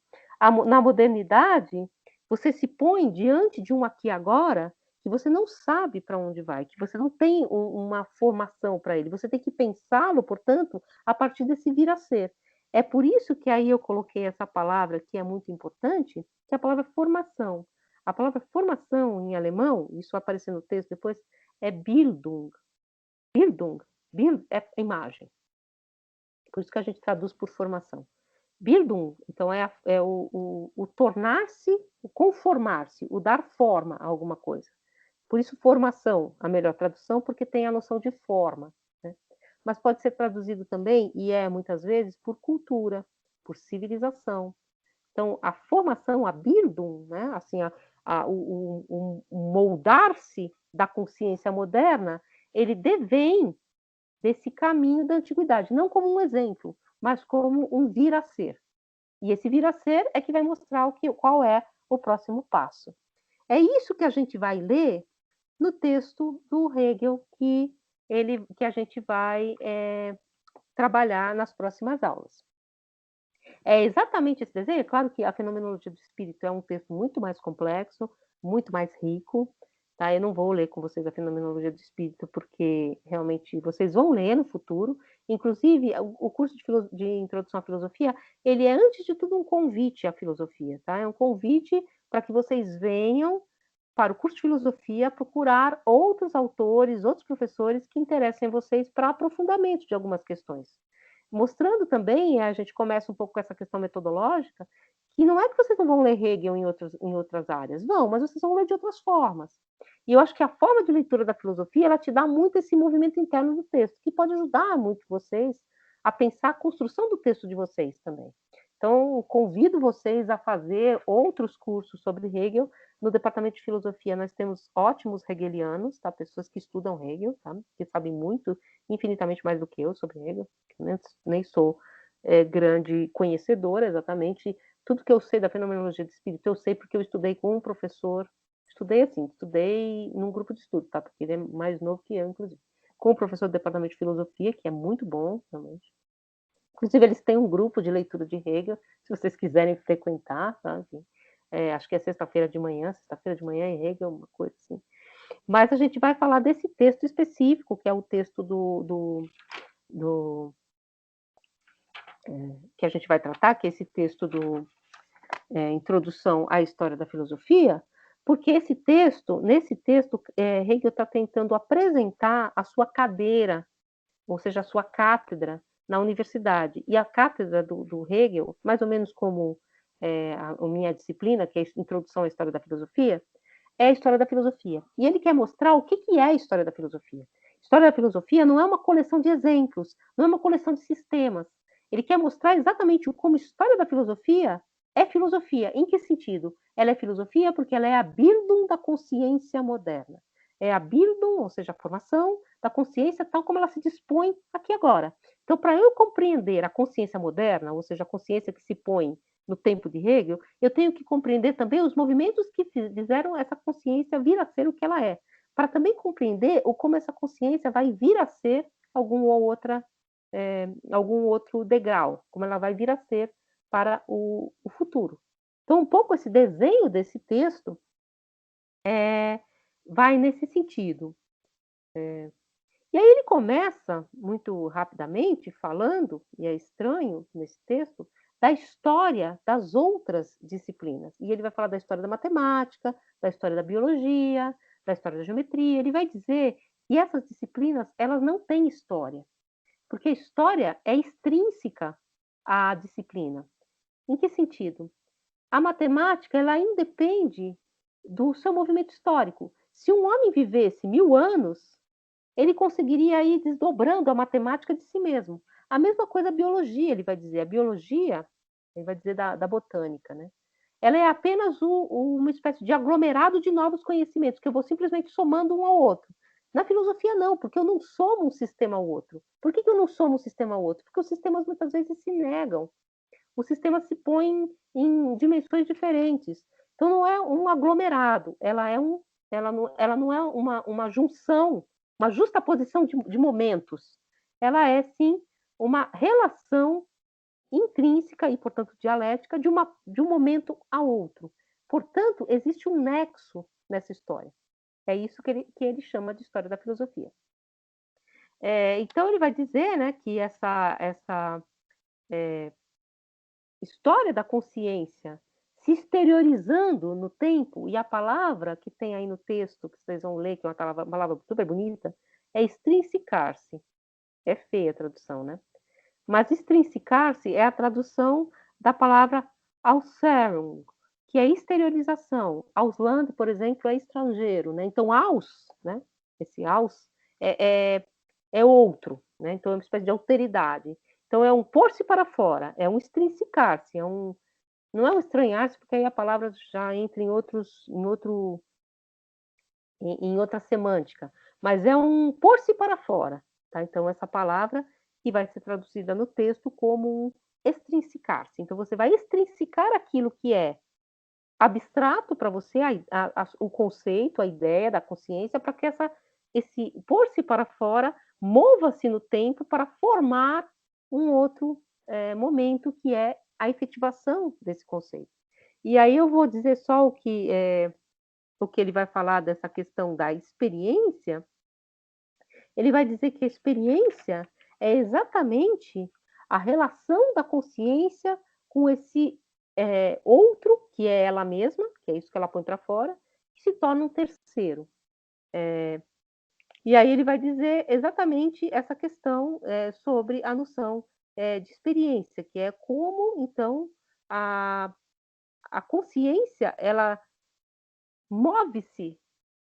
S1: Na modernidade, você se põe diante de um aqui e agora que você não sabe para onde vai, que você não tem uma formação para ele. Você tem que pensá-lo, portanto, a partir desse vir a ser. É por isso que aí eu coloquei essa palavra que é muito importante, que é a palavra formação. A palavra formação em alemão, isso vai aparecer no texto depois, é Bildung. Bildung, Bild é imagem. Por isso que a gente traduz por formação. Bildung, então, é o tornar-se, o conformar-se, o dar forma a alguma coisa. Por isso, formação, a melhor tradução, porque tem a noção de forma. Né? Mas pode ser traduzido também, e muitas vezes, por cultura, por civilização. Então, a formação, a Bildung, né? Assim, o moldar-se da consciência moderna, ele devém desse caminho da antiguidade, não como um exemplo, mas como um vir a ser. E esse vir a ser é que vai mostrar qual é o próximo passo. É isso que a gente vai ler no texto do Hegel que a gente vai trabalhar nas próximas aulas. É exatamente esse desenho. É claro que a Fenomenologia do Espírito é um texto muito mais complexo, muito mais rico. Tá? Eu não vou ler com vocês a Fenomenologia do Espírito, porque realmente vocês vão ler no futuro. Inclusive, o curso de Introdução à Filosofia, ele é, antes de tudo, um convite à filosofia. Tá? É um convite para que vocês venham para o curso de filosofia procurar outros autores, outros professores que interessem a vocês para aprofundamento de algumas questões. Mostrando também, a gente começa um pouco com essa questão metodológica, que não é que vocês não vão ler Hegel em outras áreas, vão, mas vocês vão ler de outras formas. E eu acho que a forma de leitura da filosofia, ela te dá muito esse movimento interno do texto, que pode ajudar muito vocês a pensar a construção do texto de vocês também. Então, convido vocês a fazer outros cursos sobre Hegel. No departamento de filosofia, nós temos ótimos hegelianos, tá? Pessoas que estudam Hegel, tá? Que sabem muito, infinitamente mais do que eu sobre Hegel. Nem sou grande conhecedora exatamente. Tudo que eu sei da fenomenologia do espírito, eu sei porque eu estudei com um professor. Estudei num grupo de estudo, tá? Porque ele é mais novo que eu, inclusive. Com o professor do departamento de filosofia, que é muito bom, realmente. Inclusive, eles têm um grupo de leitura de Hegel, se vocês quiserem frequentar, tá? Enfim, acho que é sexta-feira de manhã em Hegel, uma coisa assim. Mas a gente vai falar desse texto específico, que é o texto que a gente vai tratar, que é esse texto do Introdução à História da Filosofia, porque nesse texto, Hegel está tentando apresentar a sua cadeira, ou seja, a sua cátedra na universidade. E a cátedra do Hegel, mais ou menos como a minha disciplina, que é a Introdução à História da Filosofia, é a história da filosofia. E ele quer mostrar o que é a história da filosofia. A história da filosofia não é uma coleção de exemplos, não é uma coleção de sistemas. Ele quer mostrar exatamente como história da filosofia é filosofia. Em que sentido? Ela é filosofia porque ela é a Bildung da consciência moderna. É a Bildung, ou seja, a formação da consciência tal como ela se dispõe aqui agora. Então, para eu compreender a consciência moderna, ou seja, a consciência que se põe no tempo de Hegel, eu tenho que compreender também os movimentos que fizeram essa consciência vir a ser o que ela é, para também compreender como essa consciência vai vir a ser algum outro degrau, como ela vai vir a ser para o futuro. Então, um pouco esse desenho desse texto vai nesse sentido. E aí ele começa, muito rapidamente, falando, e é estranho nesse texto, da história das outras disciplinas. E ele vai falar da história da matemática, da história da biologia, da história da geometria. Ele vai dizer que essas disciplinas, elas não têm história, porque a história é extrínseca à disciplina. Em que sentido? A matemática, ela independe do seu movimento histórico. Se um homem vivesse 1000 anos, ele conseguiria ir desdobrando a matemática de si mesmo. A mesma coisa a biologia, ele vai dizer. A biologia, ele vai dizer da botânica, né? Ela é apenas uma espécie de aglomerado de novos conhecimentos, que eu vou simplesmente somando um ao outro. Na filosofia, não, porque eu não somo um sistema ao outro. Por que eu não somo um sistema ao outro? Porque os sistemas muitas vezes se negam. Os sistemas se põem em dimensões diferentes. Então, não é um aglomerado, ela não é uma junção, uma justaposição de momentos. Ela é, sim, uma relação intrínseca e, portanto, dialética de um momento a outro. Portanto, existe um nexo nessa história. É isso que ele chama de história da filosofia. Então, ele vai dizer, né, que essa história da consciência se exteriorizando no tempo, e a palavra que tem aí no texto, que vocês vão ler, que é uma palavra super bonita, é extrinsicar-se. É feia a tradução, né? Mas extrinsicar-se é a tradução da palavra Ausserung, que é exteriorização. Ausland, por exemplo, é estrangeiro, né? Então, aus, né? Esse aus é outro, né? Então, é uma espécie de alteridade. Então, é um pôr-se para fora, é um extrinsicar-se, não é um estranhar-se, porque aí a palavra já entra em outra semântica, mas é um pôr-se para fora. Tá? Então, essa palavra que vai ser traduzida no texto como um extrinsicar-se. Então, você vai extrinsicar aquilo que é abstrato para você, o conceito, a ideia da consciência, para que esse pôr-se para fora mova-se no tempo para formar um outro momento, que é a efetivação desse conceito. E aí eu vou dizer só o que ele vai falar dessa questão da experiência. Ele vai dizer que a experiência é exatamente a relação da consciência com esse outro, que é ela mesma, que é isso que ela põe para fora, que se torna um terceiro. E aí ele vai dizer exatamente essa questão sobre a noção de experiência, que é como, então, a consciência, ela move-se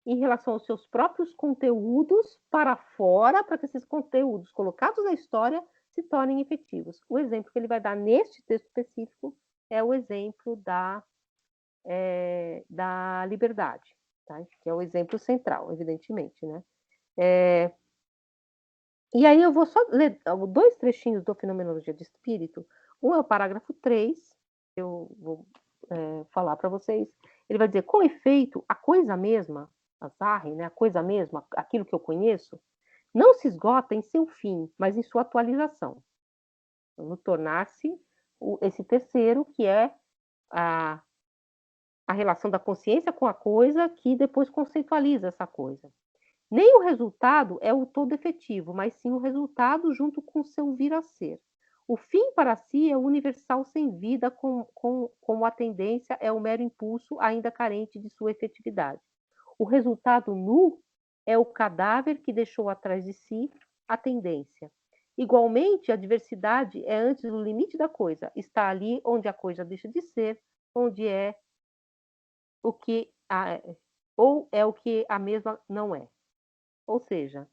S1: em relação aos seus próprios conteúdos para fora, para que esses conteúdos colocados na história se tornem efetivos. O exemplo que ele vai dar neste texto específico é o exemplo da liberdade, tá? Que é o exemplo central, evidentemente, né? E aí eu vou só ler 2 trechinhos do Fenomenologia de Espírito. Um é o parágrafo 3, eu vou falar para vocês. Ele vai dizer, com efeito, a coisa mesma, a Sache, né, a coisa mesma, aquilo que eu conheço, não se esgota em seu fim, mas em sua atualização. No tornar-se esse terceiro, que é a relação da consciência com a coisa, que depois conceitualiza essa coisa. Nem o resultado é o todo efetivo, mas sim o resultado junto com o seu vir a ser. O fim para si é o universal sem vida, como a tendência é o mero impulso ainda carente de sua efetividade. O resultado nu é o cadáver que deixou atrás de si a tendência. Igualmente, a diversidade é antes do limite da coisa, está ali onde a coisa deixa de ser, onde é o que ou é o que a mesma não é. Ou seja,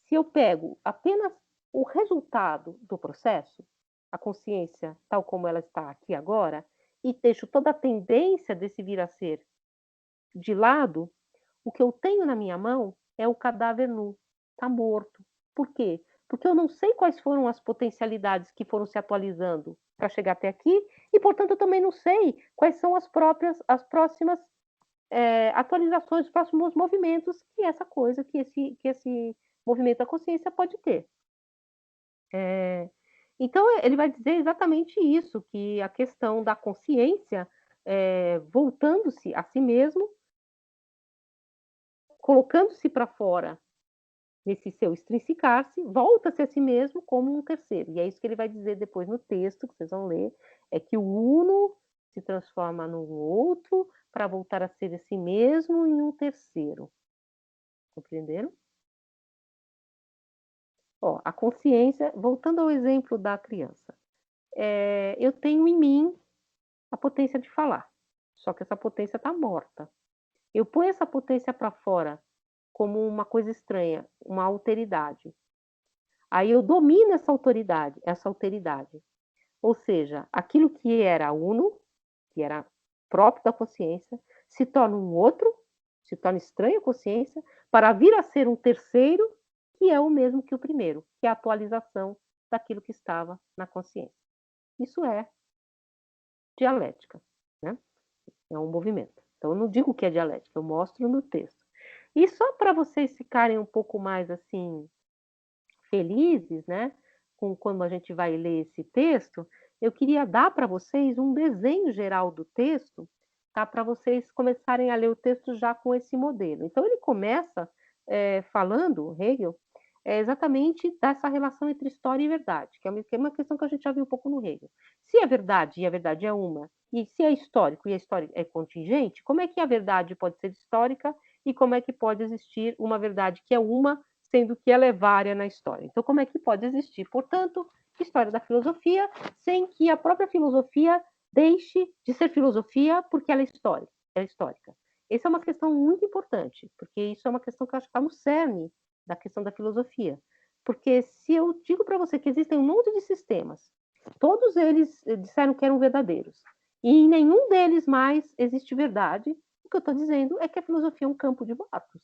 S1: se eu pego apenas o resultado do processo, a consciência tal como ela está aqui agora, e deixo toda a tendência desse vir a ser de lado, o que eu tenho na minha mão é o cadáver nu, está morto. Por quê? Porque eu não sei quais foram as potencialidades que foram se atualizando para chegar até aqui, e, portanto, eu também não sei quais são as próximas atualizações, os próximos movimentos que essa coisa, que esse movimento da consciência pode ter. Então, ele vai dizer exatamente isso, que a questão da consciência, voltando-se a si mesmo, colocando-se para fora nesse seu extrinsicar-se, volta-se a si mesmo como um terceiro. E é isso que ele vai dizer depois no texto, que vocês vão ler, é que o uno se transforma no outro para voltar a ser a si mesmo em um terceiro. Compreenderam? Ó, a consciência, voltando ao exemplo da criança, eu tenho em mim a potência de falar, só que essa potência está morta. Eu ponho essa potência para fora como uma coisa estranha, uma alteridade. Aí eu domino essa alteridade. Ou seja, aquilo que era uno, que era próprio da consciência, se torna um outro, se torna estranho à consciência, para vir a ser um terceiro, que é o mesmo que o primeiro, que é a atualização daquilo que estava na consciência. Isso é dialética, né? É um movimento. Então, eu não digo que é dialética, eu mostro no texto. E só para vocês ficarem um pouco mais assim felizes, né, com quando a gente vai ler esse texto, eu queria dar para vocês um desenho geral do texto, tá, para vocês começarem a ler o texto já com esse modelo. Então ele começa falando, Hegel, exatamente dessa relação entre história e verdade, que é uma questão que a gente já viu um pouco no Hegel. Se é verdade e a verdade é uma, e se é histórico e a história é contingente, como é que a verdade pode ser histórica e como é que pode existir uma verdade que é uma, sendo que ela é vária na história? Então, como é que pode existir, portanto, história da filosofia, sem que a própria filosofia deixe de ser filosofia porque ela é histórica? Essa é uma questão muito importante, porque isso é uma questão que eu acho que está no cerne da questão da filosofia. Porque se eu digo para você que existem um monte de sistemas, todos eles disseram que eram verdadeiros, e em nenhum deles mais existe verdade, o que eu estou dizendo é que a filosofia é um campo de mortos,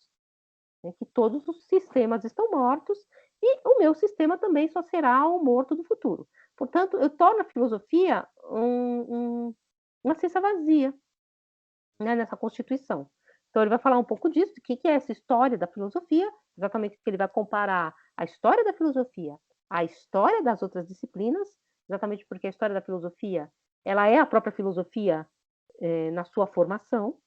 S1: né? Que todos os sistemas estão mortos e o meu sistema também só será o morto do futuro. Portanto, eu torno a filosofia uma ciência vazia, né, nessa constituição. Então, ele vai falar um pouco disso, o que é essa história da filosofia, exatamente porque ele vai comparar a história da filosofia à história das outras disciplinas, exatamente porque a história da filosofia ela é a própria filosofia na sua formação,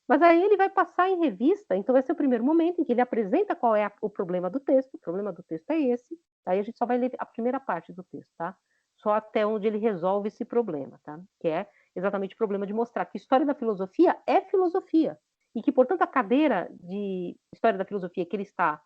S1: mas aí ele vai passar em revista, então vai ser o primeiro momento em que ele apresenta qual é o problema do texto, o problema do texto é esse, aí a gente só vai ler a primeira parte do texto, tá? Só até onde ele resolve esse problema, tá? Que é exatamente o problema de mostrar que história da filosofia é filosofia, e que, portanto, a cadeira de história da filosofia que ele está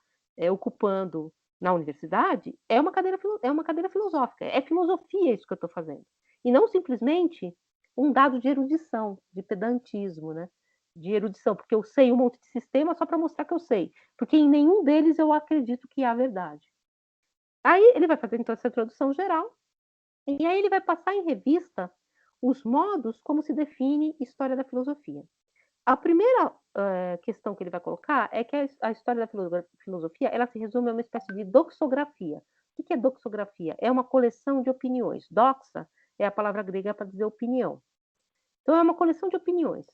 S1: ocupando na universidade é uma cadeira filosófica, é filosofia isso que eu estou fazendo, e não simplesmente um dado de erudição, de pedantismo, né? De erudição, porque eu sei um monte de sistema só para mostrar que eu sei, porque em nenhum deles eu acredito que há verdade. Aí ele vai fazer então essa introdução geral, e aí ele vai passar em revista os modos como se define história da filosofia. A primeira questão que ele vai colocar é que a história da filosofia ela se resume a uma espécie de doxografia. O que é doxografia? É uma coleção de opiniões. Doxa é a palavra grega para dizer opinião. Então, é uma coleção de opiniões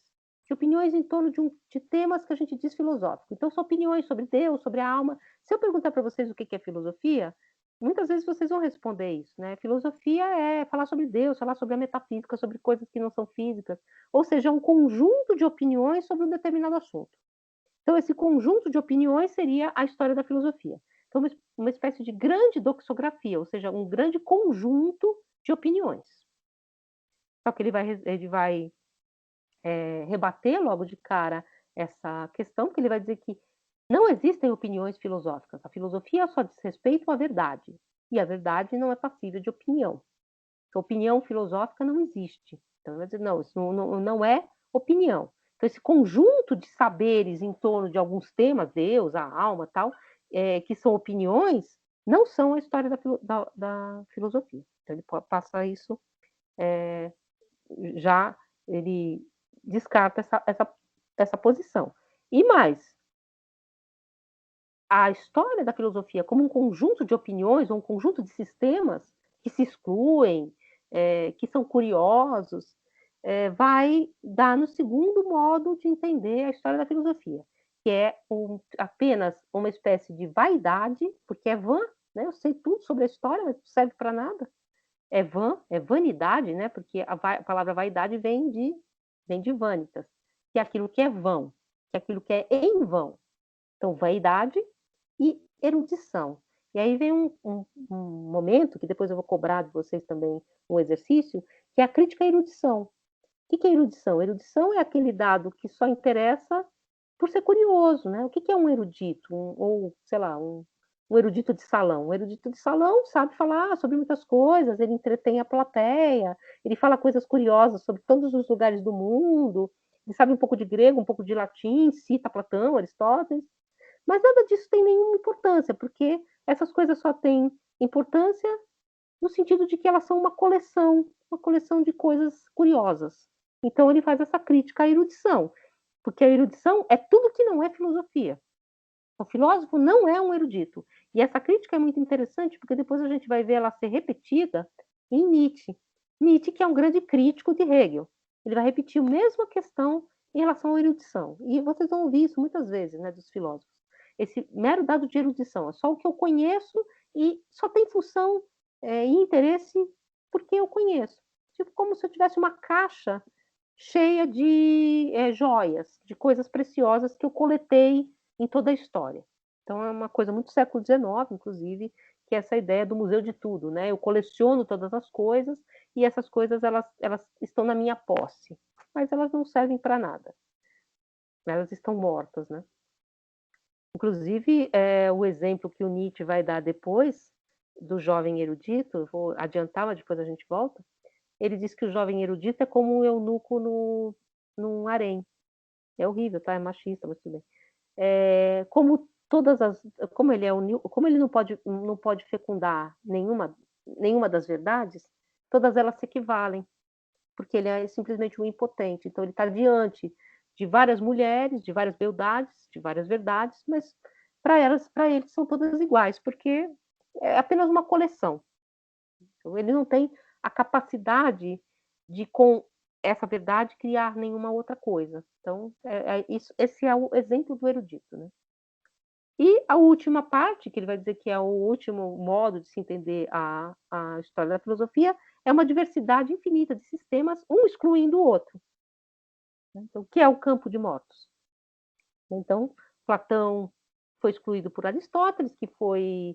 S1: em torno de temas que a gente diz filosófico. Então, são opiniões sobre Deus, sobre a alma. Se eu perguntar para vocês o que é filosofia, muitas vezes vocês vão responder isso, né? Filosofia é falar sobre Deus, falar sobre a metafísica, sobre coisas que não são físicas, ou seja, um conjunto de opiniões sobre um determinado assunto. Então, esse conjunto de opiniões seria a história da filosofia. Então, uma espécie de grande doxografia, ou seja, um grande conjunto de opiniões. Só que ele vai rebater logo de cara essa questão, porque ele vai dizer que não existem opiniões filosóficas. A filosofia só diz respeito à verdade. E a verdade não é passível de opinião. A opinião filosófica não existe. Então, ele vai dizer, não, isso não é opinião. Então, esse conjunto de saberes em torno de alguns temas, Deus, a alma, tal, que são opiniões, não são a história da filosofia. Então ele passa isso, já ele descarta essa posição. E mais, a história da filosofia como um conjunto de opiniões ou um conjunto de sistemas que se excluem, que são curiosos, vai dar no segundo modo de entender a história da filosofia, que é apenas uma espécie de vaidade, porque é vã, né? Eu sei tudo sobre a história, mas não serve para nada. É vã, é vanidade, né? Porque a palavra vaidade vem de vanitas, que é aquilo que é vão, que é aquilo que é em vão. Então, vaidade e erudição. E aí vem um momento, que depois eu vou cobrar de vocês também um exercício, que é a crítica à erudição. O que é erudição? Erudição é aquele dado que só interessa por ser curioso, né? O que é um erudito? Ou, sei lá, um erudito de salão. Um erudito de salão sabe falar sobre muitas coisas, ele entretém a plateia, ele fala coisas curiosas sobre todos os lugares do mundo, ele sabe um pouco de grego, um pouco de latim, cita Platão, Aristóteles, mas nada disso tem nenhuma importância, porque essas coisas só têm importância no sentido de que elas são uma coleção de coisas curiosas. Então ele faz essa crítica à erudição, porque a erudição é tudo que não é filosofia. O filósofo não é um erudito. E essa crítica é muito interessante, porque depois a gente vai ver ela ser repetida em Nietzsche. Nietzsche, que é um grande crítico de Hegel. Ele vai repetir a mesma questão em relação à erudição. E vocês vão ouvir isso muitas vezes, né, dos filósofos. Esse mero dado de erudição é só o que eu conheço e só tem função e interesse porque eu conheço. Tipo como se eu tivesse uma caixa cheia de joias, de coisas preciosas que eu coletei em toda a história. Então é uma coisa muito século XIX, inclusive, que é essa ideia do museu de tudo, né? Eu coleciono todas as coisas e essas coisas elas estão na minha posse, mas elas não servem para nada. Elas estão mortas, né? Inclusive, o exemplo que o Nietzsche vai dar depois do jovem erudito, eu vou adiantar, mas depois a gente volta. Ele diz que o jovem erudito é como um eunuco num harém. É horrível, tá? É machista, mas tudo bem. Como ele como ele não pode fecundar nenhuma das verdades, todas elas se equivalem, porque ele é simplesmente um impotente. Então ele está diante de várias mulheres, de várias beldades, de várias verdades, mas para eles são todas iguais, porque é apenas uma coleção. Então, ele não tem a capacidade de, com essa verdade, criar nenhuma outra coisa. Então, esse é o exemplo do erudito, né? E a última parte, que ele vai dizer que é o último modo de se entender a história da filosofia, é uma diversidade infinita de sistemas, um excluindo o outro. Então, o que é o campo de mortos? Então, Platão foi excluído por Aristóteles, que foi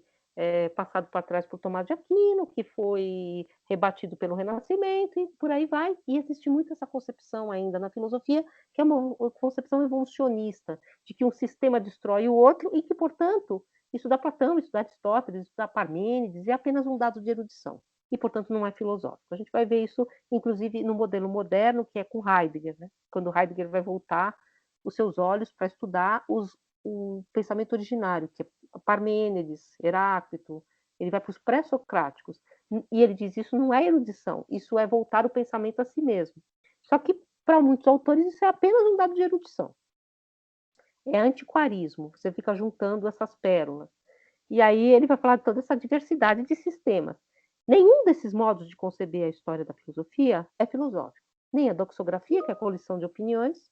S1: passado para trás por Tomás de Aquino, que foi rebatido pelo Renascimento, e por aí vai. E existe muito essa concepção ainda na filosofia, que é uma concepção evolucionista, de que um sistema destrói o outro e que, portanto, estudar Platão, estudar Aristóteles, estudar Parmênides é apenas um dado de erudição. E, portanto, não é filosófico. A gente vai ver isso, inclusive, no modelo moderno, que é com Heidegger, né? Quando Heidegger vai voltar os seus olhos para estudar o pensamento originário, que é Parmênides, Heráclito, ele vai para os pré-socráticos. E ele diz: isso não é erudição, isso é voltar o pensamento a si mesmo. Só que, para muitos autores, isso é apenas um dado de erudição. É antiquarismo, você fica juntando essas pérolas. E aí ele vai falar de toda essa diversidade de sistemas. Nenhum desses modos de conceber a história da filosofia é filosófico. Nem a doxografia, que é a coleção de opiniões,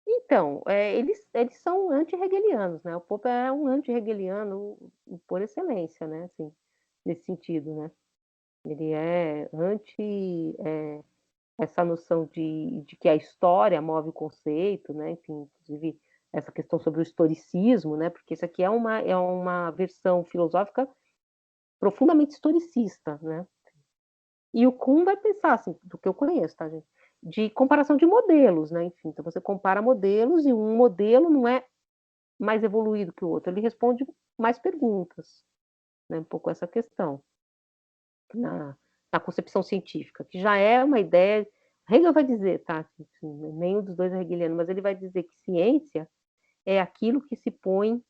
S1: então, eles são anti-hegelianos, né? O Popper é um anti-hegeliano por excelência, né? Assim, nesse sentido, né? Ele é anti essa noção de que a história move o conceito, né? Enfim, inclusive essa questão sobre o historicismo, né? Porque isso aqui é uma versão filosófica profundamente historicista, né? E o Kuhn vai pensar, assim, do que eu conheço, tá, gente? De comparação de modelos, né? Enfim, então você compara modelos e um modelo não é mais evoluído que o outro, ele responde mais perguntas, né? Um pouco essa questão na concepção científica, que já é uma ideia. Hegel vai dizer, tá? Nenhum dos dois é hegeliano, mas ele vai dizer que ciência é aquilo que se põe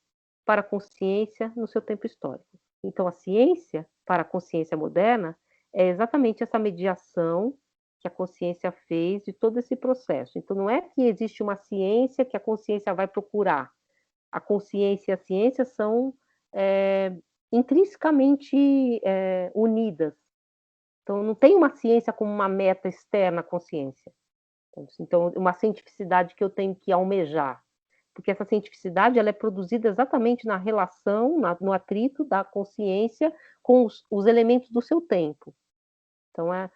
S1: para a consciência no seu tempo histórico. Então a ciência, para a consciência moderna, é exatamente essa mediação que a consciência fez de todo esse processo. Então não é que existe uma ciência que a consciência vai procurar. A consciência e a ciência são intrinsecamente unidas. Então não tem uma ciência como uma meta externa à consciência. Então uma cientificidade que eu tenho que almejar, porque essa cientificidade ela é produzida exatamente na relação, no atrito da consciência com os elementos do seu tempo. Então é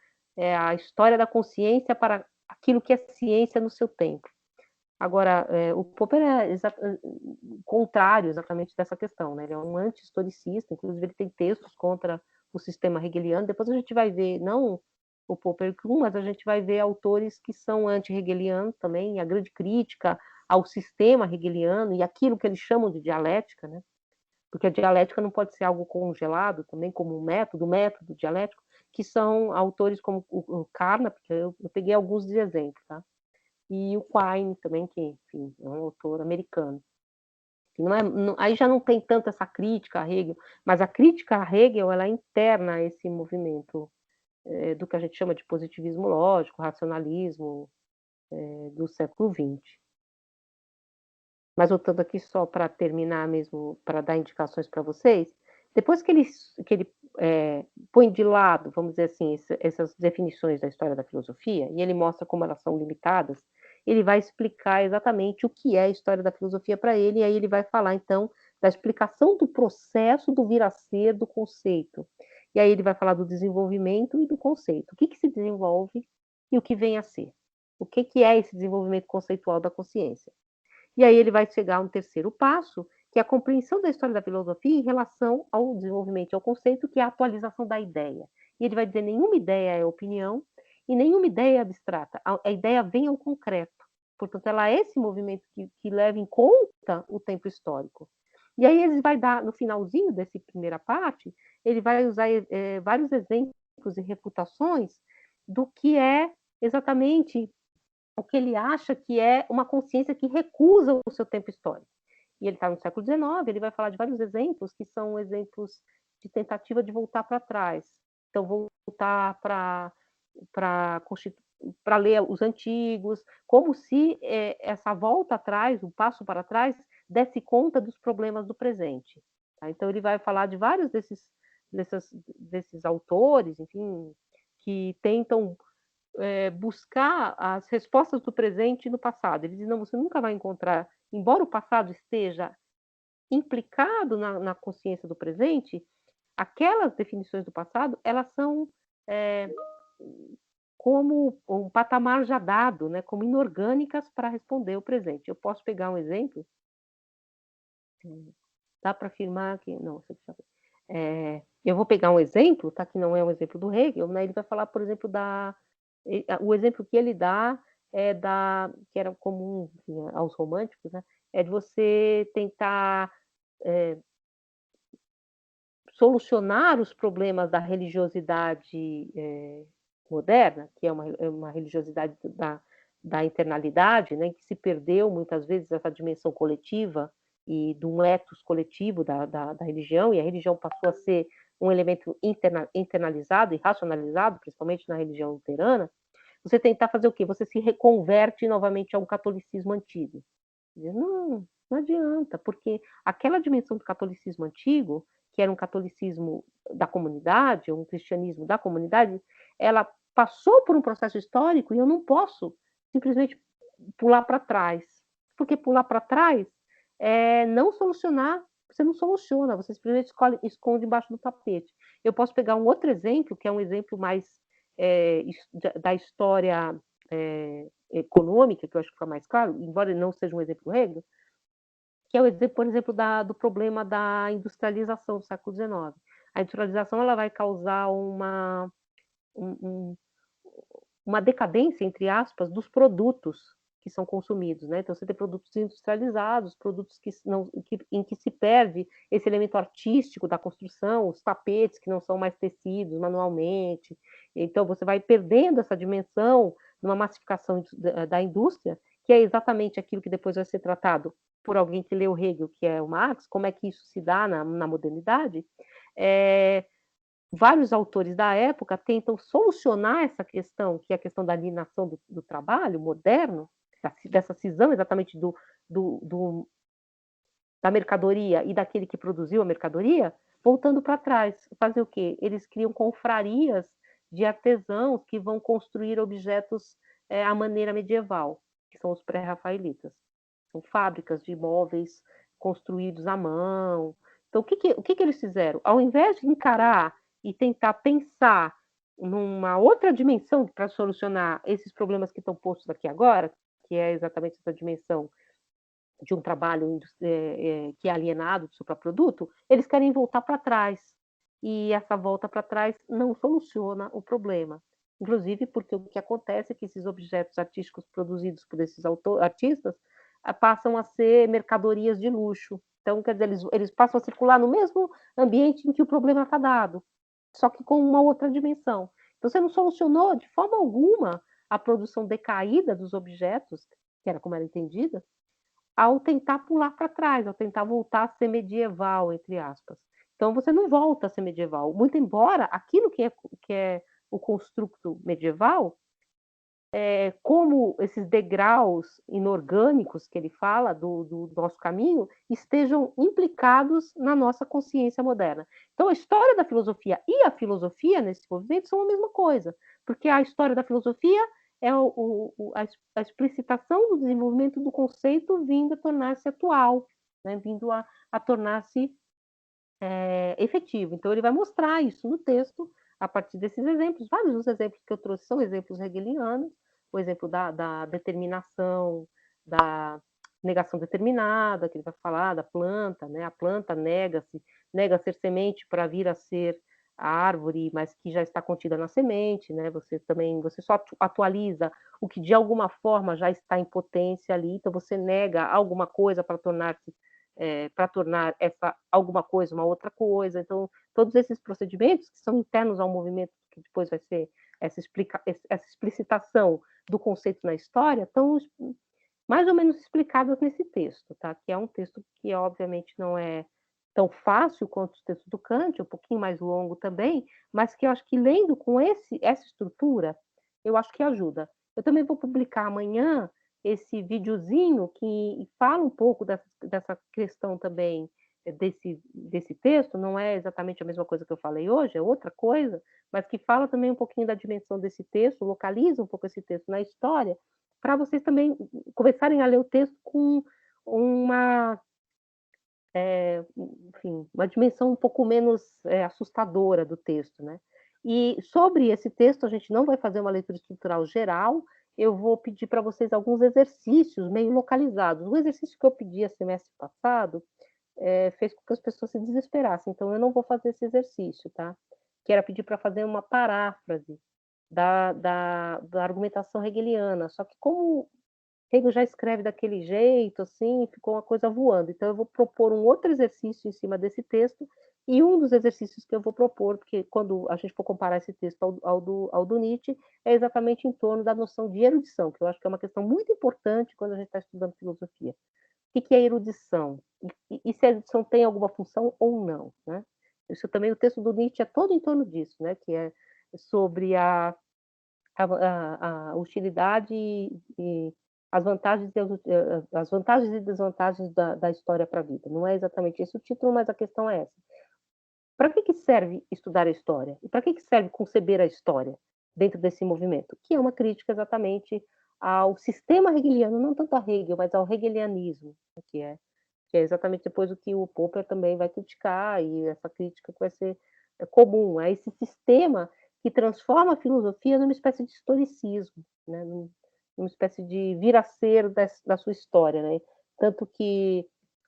S1: a história da consciência para aquilo que é ciência no seu tempo. Agora, o Popper é contrário exatamente dessa questão, né? Ele é um anti-historicista, inclusive ele tem textos contra o sistema hegeliano. Depois a gente vai ver, não o Popper Kuhn, mas a gente vai ver autores que são anti-hegelianos também, a grande crítica ao sistema hegeliano e aquilo que eles chamam de dialética, né? Porque a dialética não pode ser algo congelado também, como um método dialético, que são autores como o Carnap, que eu peguei alguns de exemplo, tá? E o Quine também, que, enfim, é um autor americano. Aí já não tem tanto essa crítica a Hegel, mas a crítica a Hegel, ela é interna a esse movimento do que a gente chama de positivismo lógico, racionalismo do século XX. Mas voltando aqui só para terminar mesmo, para dar indicações para vocês, depois que ele põe de lado, vamos dizer assim, essas definições da história da filosofia, e ele mostra como elas são limitadas, ele vai explicar exatamente o que é a história da filosofia para ele, e aí ele vai falar, então, da explicação do processo do vir a ser do conceito. E aí ele vai falar do desenvolvimento e do conceito. O que se desenvolve e o que vem a ser. O que é esse desenvolvimento conceitual da consciência. E aí ele vai chegar a um terceiro passo, que é a compreensão da história da filosofia em relação ao desenvolvimento e ao conceito, que é a atualização da ideia. E ele vai dizer nenhuma ideia é opinião e nenhuma ideia é abstrata. A ideia vem ao concreto. Portanto, ela é esse movimento que leva em conta o tempo histórico. E aí ele vai dar, no finalzinho dessa primeira parte, ele vai usar vários exemplos e refutações do que é exatamente o que ele acha que é uma consciência que recusa o seu tempo histórico. E ele está no século XIX, ele vai falar de vários exemplos que são exemplos de tentativa de voltar para trás. Então, voltar para ler os antigos, como se essa volta atrás, o passo para trás, desse conta dos problemas do presente. Tá? Então, ele vai falar de vários desses autores, enfim, que tentam buscar as respostas do presente no passado. Ele diz, não, você nunca vai encontrar, embora o passado esteja implicado na consciência do presente, aquelas definições do passado, elas são como um patamar já dado, né, como inorgânicas para responder o presente. Eu posso pegar um exemplo? Dá para afirmar que... Não, você precisa... eu vou pegar um exemplo, tá, que não é um exemplo do Hegel, né, ele vai falar, por exemplo, o exemplo que ele dá que era comum, enfim, aos românticos, né, é de você tentar solucionar os problemas da religiosidade moderna, que é uma religiosidade da internalidade, né, que se perdeu muitas vezes essa dimensão coletiva e do ethos coletivo da religião, e a religião passou a ser um elemento internalizado e racionalizado, principalmente na religião luterana. Você tentar fazer o quê? Você se reconverte novamente a um catolicismo antigo. Não adianta, porque aquela dimensão do catolicismo antigo, que era um catolicismo da comunidade, um cristianismo da comunidade, ela passou por um processo histórico e eu não posso simplesmente pular para trás. Porque pular para trás é não solucionar, você não soluciona, você simplesmente esconde embaixo do tapete. Eu posso pegar um outro exemplo, que é um exemplo mais da história econômica, que eu acho que fica mais claro, embora não seja um exemplo Hegel, que é o exemplo, por exemplo, do problema da industrialização do século XIX. A industrialização ela vai causar uma decadência, entre aspas, dos produtos que são consumidos, né? Então você tem produtos industrializados, produtos em que se perde esse elemento artístico da construção, os tapetes que não são mais tecidos manualmente. Então você vai perdendo essa dimensão numa massificação da indústria, que é exatamente aquilo que depois vai ser tratado por alguém que leu Hegel, que é o Marx, como é que isso se dá na modernidade, vários autores da época tentam solucionar essa questão, que é a questão da alienação do trabalho moderno, dessa cisão exatamente da mercadoria e daquele que produziu a mercadoria, voltando para trás. Fazer o quê? Eles criam confrarias de artesãos que vão construir objetos à maneira medieval, que são os pré-rafaelitas. São fábricas de móveis construídos à mão. Então, o que eles fizeram? Ao invés de encarar e tentar pensar numa outra dimensão para solucionar esses problemas que estão postos aqui agora, que é exatamente essa dimensão de um trabalho que é alienado do seu próprio produto, eles querem voltar para trás. E essa volta para trás não soluciona o problema. Inclusive porque o que acontece é que esses objetos artísticos produzidos por esses artistas passam a ser mercadorias de luxo. Então, quer dizer, eles passam a circular no mesmo ambiente em que o problema está dado, só que com uma outra dimensão. Então, você não solucionou de forma alguma a produção decaída dos objetos, que era como era entendida, ao tentar pular para trás, ao tentar voltar a ser medieval, entre aspas. Então, você não volta a ser medieval, muito embora aquilo que é o construto medieval, como esses degraus inorgânicos que ele fala do nosso caminho, estejam implicados na nossa consciência moderna. Então, a história da filosofia e a filosofia nesse movimento são a mesma coisa, porque a história da filosofia é a explicitação do desenvolvimento do conceito vindo a tornar-se atual, né? Vindo a tornar-se efetivo. Então, ele vai mostrar isso no texto, a partir desses exemplos. Vários dos exemplos que eu trouxe são exemplos hegelianos, o exemplo da determinação, da negação determinada, que ele vai falar da planta, né? A planta nega a ser semente para vir a ser a árvore, mas que já está contida na semente, né? Você só atualiza o que de alguma forma já está em potência ali, então você nega alguma coisa para tornar essa alguma coisa uma outra coisa. Então, todos esses procedimentos que são internos ao movimento, que depois vai ser essa explicitação do conceito na história, estão mais ou menos explicadas nesse texto, tá? Que é um texto que, obviamente, não é tão fácil quanto os textos do Kant, um pouquinho mais longo também, mas que eu acho que lendo com essa estrutura, eu acho que ajuda. Eu também vou publicar amanhã esse videozinho que fala um pouco dessa questão também desse texto, não é exatamente a mesma coisa que eu falei hoje, é outra coisa, mas que fala também um pouquinho da dimensão desse texto, localiza um pouco esse texto na história, para vocês também começarem a ler o texto com uma, enfim, uma dimensão um pouco menos assustadora do texto, né? E sobre esse texto, a gente não vai fazer uma leitura estrutural geral, eu vou pedir para vocês alguns exercícios meio localizados. O exercício que eu pedi a semestre passado fez com que as pessoas se desesperassem, então eu não vou fazer esse exercício, tá? Que era pedir para fazer uma paráfrase da argumentação hegeliana, só que como Hegel já escreve daquele jeito, assim, ficou uma coisa voando. Então, eu vou propor um outro exercício em cima desse texto, e um dos exercícios que eu vou propor, porque quando a gente for comparar esse texto ao do Nietzsche, é exatamente em torno da noção de erudição, que eu acho que é uma questão muito importante quando a gente está estudando filosofia. O que é erudição? E se a erudição tem alguma função ou não, né? Isso também, o texto do Nietzsche é todo em torno disso, né? Que é sobre a utilidade e as vantagens e desvantagens da história para a vida. Não é exatamente esse o título, mas a questão é essa. Para que serve estudar a história? E para que serve conceber a história dentro desse movimento? Que é uma crítica exatamente ao sistema hegeliano, não tanto a Hegel, mas ao hegelianismo, que é exatamente depois o que o Popper também vai criticar, e essa crítica que vai ser comum, a esse sistema que transforma a filosofia numa espécie de historicismo, né? Numa espécie de vir a ser da sua história. Né? Tanto que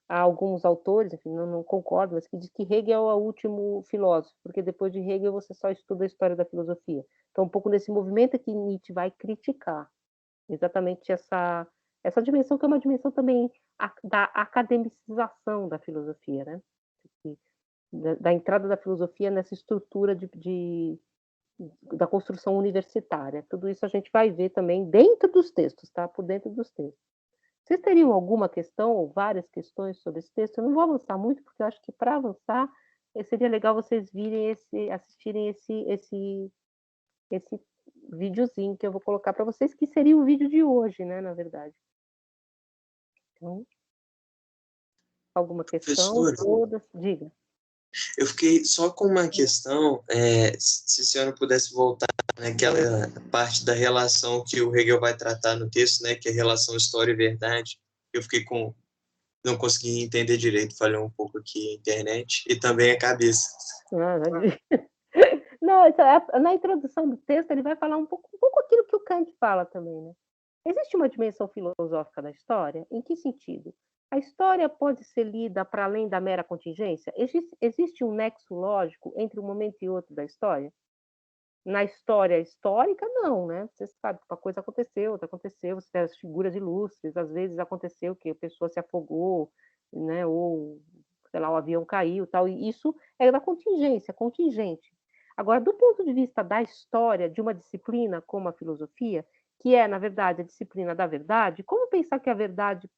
S1: há alguns autores, enfim, não concordo, mas que diz que Hegel é o último filósofo, porque depois de Hegel você só estuda a história da filosofia. Então, um pouco nesse movimento é que Nietzsche vai criticar exatamente essa dimensão, que é uma dimensão também da academicização da filosofia, né? Da entrada da filosofia nessa estrutura da construção universitária. Tudo isso a gente vai ver também dentro dos textos, tá? Por dentro dos textos. Vocês teriam alguma questão ou várias questões sobre esse texto? Eu não vou avançar muito, porque eu acho que para avançar, seria legal vocês assistirem esse videozinho que eu vou colocar para vocês, que seria o vídeo de hoje, né, na verdade. Então, alguma questão?
S3: Professora,
S1: Todas? Diga.
S3: eu fiquei só com uma questão, se a senhora pudesse voltar naquela parte da relação que o Hegel vai tratar no texto, né, que é a relação história e verdade. Eu fiquei com, não consegui entender direito, falhou um pouco aqui a internet e também a cabeça.
S1: Não, na introdução do texto ele vai falar um pouco aquilo que o Kant fala também, né? Existe uma dimensão filosófica da história? Em que sentido? A história pode ser lida para além da mera contingência? Existe um nexo lógico entre um momento e outro da história? Na história histórica, não, né? Você sabe que uma coisa aconteceu, outra aconteceu, você tem as figuras ilustres, às vezes aconteceu que a pessoa se afogou, né? Ou, sei lá, o avião caiu, tal, e isso é da contingência, contingente. Agora, do ponto de vista da história de uma disciplina como a filosofia, que é, na verdade, a disciplina da verdade, como pensar que a verdade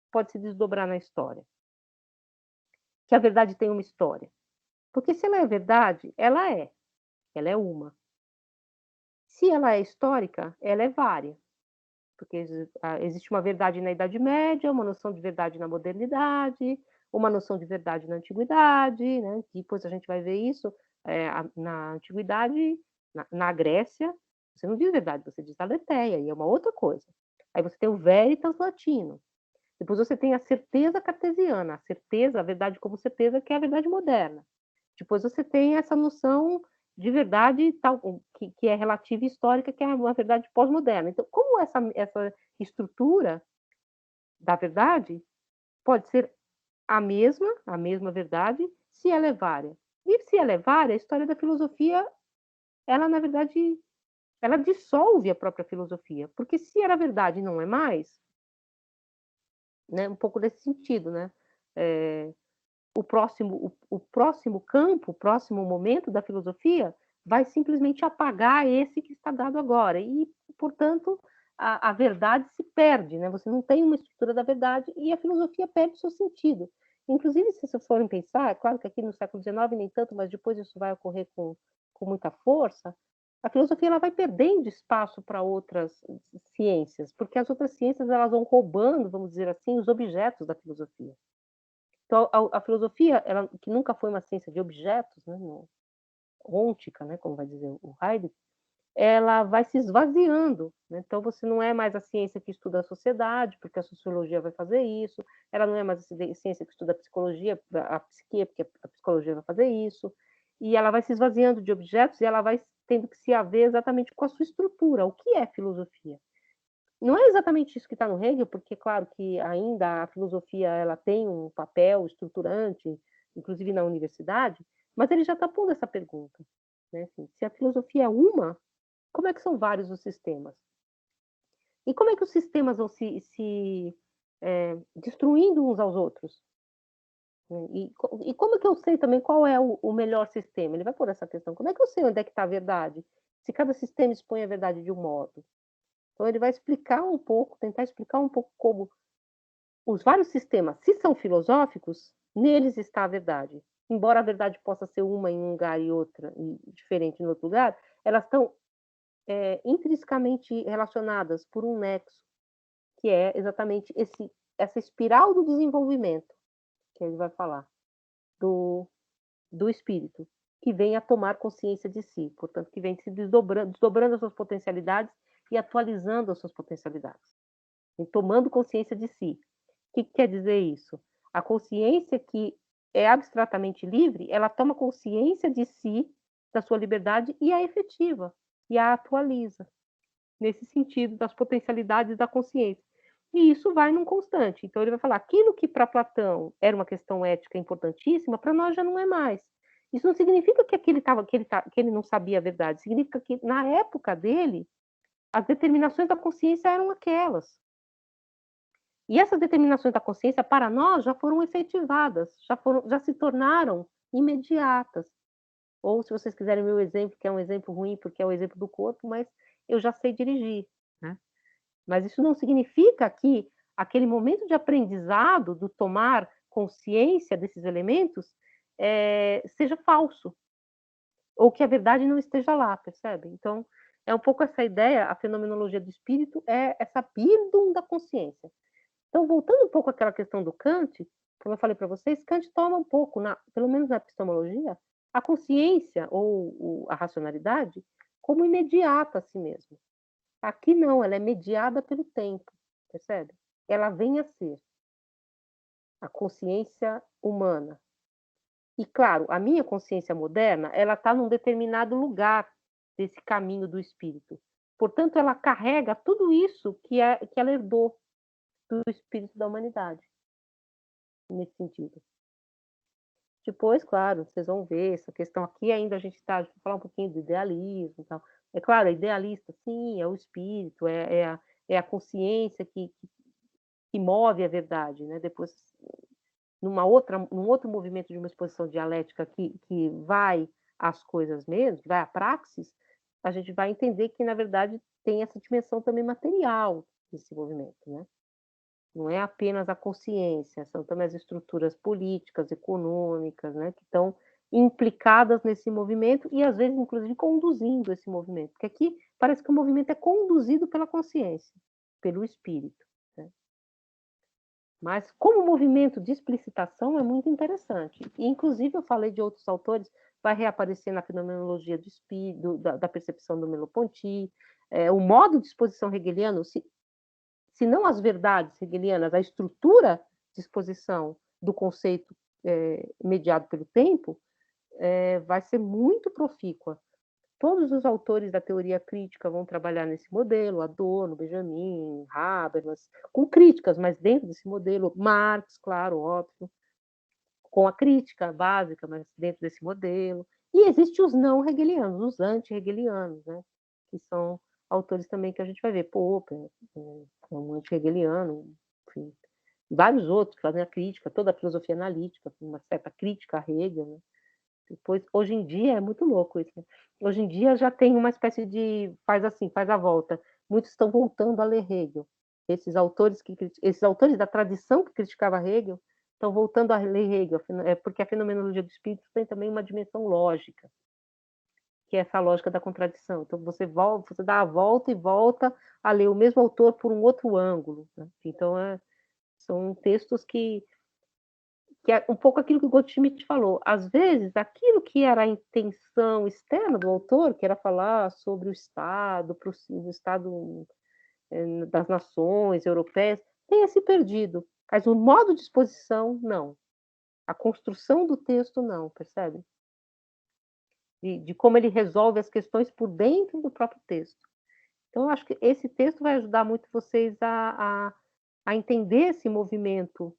S1: pode se desdobrar na história? Que a verdade tem uma história? Porque se ela é verdade, ela é uma. Se ela é histórica, ela é vária, porque existe uma verdade na Idade Média, uma noção de verdade na modernidade, uma noção de verdade na antiguidade, né? Depois a gente vai ver isso na antiguidade, na Grécia, você não diz verdade, você diz aletheia, e é uma outra coisa. Aí você tem o veritas latino, depois você tem a certeza cartesiana, a verdade como certeza, que é a verdade moderna. Depois você tem essa noção de verdade tal, que é relativa e histórica, que é uma verdade pós-moderna. Então, como essa estrutura da verdade pode ser a mesma verdade, se ela é vária? E se ela é vária, a história da filosofia, ela, na verdade, ela dissolve a própria filosofia, porque se era verdade e não é mais, né, um pouco desse sentido, né? O próximo campo, o próximo momento da filosofia vai simplesmente apagar esse que está dado agora. E, portanto, a verdade se perde, né? Você não tem uma estrutura da verdade e a filosofia perde seu sentido. Inclusive, se vocês forem pensar, é claro que aqui no século XIX nem tanto, mas depois isso vai ocorrer com muita força, a filosofia ela vai perdendo espaço para outras ciências, porque as outras ciências elas vão roubando, vamos dizer assim, os objetos da filosofia. Então, a filosofia, ela, que nunca foi uma ciência de objetos, né, ôntica, né, como vai dizer o Heidegger, ela vai se esvaziando. Né? Então, você não é mais a ciência que estuda a sociedade, porque a sociologia vai fazer isso, ela não é mais a ciência que estuda a psicologia, a psique, porque a psicologia vai fazer isso, e ela vai se esvaziando de objetos e ela vai tendo que se haver exatamente com a sua estrutura. O que é filosofia? Não é exatamente isso que está no Hegel, porque, claro, que ainda a filosofia ela tem um papel estruturante, inclusive na universidade, mas ele já está pondo essa pergunta. Né? Assim, se a filosofia é uma, como é que são vários os sistemas? E como é que os sistemas vão se destruindo uns aos outros? E como é que eu sei também qual é o melhor sistema? Ele vai pôr essa questão. Como é que eu sei onde é que está a verdade? Se cada sistema expõe a verdade de um modo. Então, ele vai explicar um pouco, tentar explicar um pouco como os vários sistemas, se são filosóficos, neles está a verdade. Embora a verdade possa ser uma em um lugar e outra e diferente em outro lugar, elas estão intrinsecamente relacionadas por um nexo, que é exatamente essa espiral do desenvolvimento, que ele vai falar, do espírito, que vem a tomar consciência de si, portanto, que vem se desdobrando as suas potencialidades e atualizando as suas potencialidades, e tomando consciência de si. O que quer dizer isso? A consciência que é abstratamente livre, ela toma consciência de si, da sua liberdade, e a efetiva, e a atualiza, nesse sentido das potencialidades da consciência. E isso vai num constante. Então, ele vai falar, aquilo que para Platão era uma questão ética importantíssima, para nós já não é mais. Isso não significa que ele não sabia a verdade, significa que, na época dele, as determinações da consciência eram aquelas. E essas determinações da consciência, para nós, já foram efetivadas, já se tornaram imediatas. Ou, se vocês quiserem meu exemplo, que é um exemplo ruim, porque é o exemplo do corpo, mas eu já sei dirigir. Né? Mas isso não significa que aquele momento de aprendizado, do tomar consciência desses elementos, seja falso, ou que a verdade não esteja lá, percebe? Então, é um pouco essa ideia, a fenomenologia do espírito é essa bildung da consciência. Então, voltando um pouco àquela questão do Kant, como eu falei para vocês, Kant toma um pouco, pelo menos na epistemologia, a consciência ou a racionalidade como imediata a si mesma. Aqui não, ela é mediada pelo tempo, percebe? Ela vem a ser a consciência humana. E, claro, a minha consciência moderna, ela está num determinado lugar desse caminho do espírito. Portanto, ela carrega tudo isso que ela herdou do espírito da humanidade, nesse sentido. Depois, claro, vocês vão ver essa questão aqui ainda a gente está falar um pouquinho do idealismo e tal. É claro, é idealista, sim, é o espírito, é a consciência que move a verdade, né? Depois, num outro movimento de uma exposição dialética que vai às coisas mesmo, que vai à praxis, a gente vai entender que, na verdade, tem essa dimensão também material desse movimento, né? Não é apenas a consciência, são também as estruturas políticas, econômicas, né, que estão implicadas nesse movimento e, às vezes, inclusive, conduzindo esse movimento. Porque aqui parece que o movimento é conduzido pela consciência, pelo espírito. Né? Mas, como movimento de explicitação, é muito interessante. E, inclusive, eu falei de outros autores, vai reaparecer na fenomenologia do espírito, da percepção do Merleau-Ponty, o modo de exposição hegeliano, se não as verdades hegelianas, a estrutura de exposição do conceito mediado pelo tempo, vai ser muito profícua. Todos os autores da teoria crítica vão trabalhar nesse modelo, Adorno, Benjamin, Habermas, com críticas, mas dentro desse modelo, Marx, claro, óbvio, com a crítica básica, mas dentro desse modelo. E existem os não hegelianos, os anti-hegelianos, né? Que são autores também que a gente vai ver, Popper, um anti-hegeliano, enfim, vários outros que fazem a crítica, toda a filosofia analítica, uma certa crítica a Hegel, né? Depois, hoje em dia, é muito louco isso, né? Hoje em dia já tem uma espécie de, faz a volta, muitos estão voltando a ler Hegel. Esses autores da tradição que criticava Hegel estão voltando a ler Hegel, porque a fenomenologia do espírito tem também uma dimensão lógica, que é essa lógica da contradição. Então, você dá a volta e volta a ler o mesmo autor por um outro ângulo. Né? Então, são textos que é um pouco aquilo que o Goldschmidt falou. Às vezes, aquilo que era a intenção externa do autor, que era falar sobre o Estado, o Estado das nações europeias, tenha se perdido. Mas o modo de exposição, não. A construção do texto, não, percebe? De como ele resolve as questões por dentro do próprio texto. Então, eu acho que esse texto vai ajudar muito vocês a entender esse movimento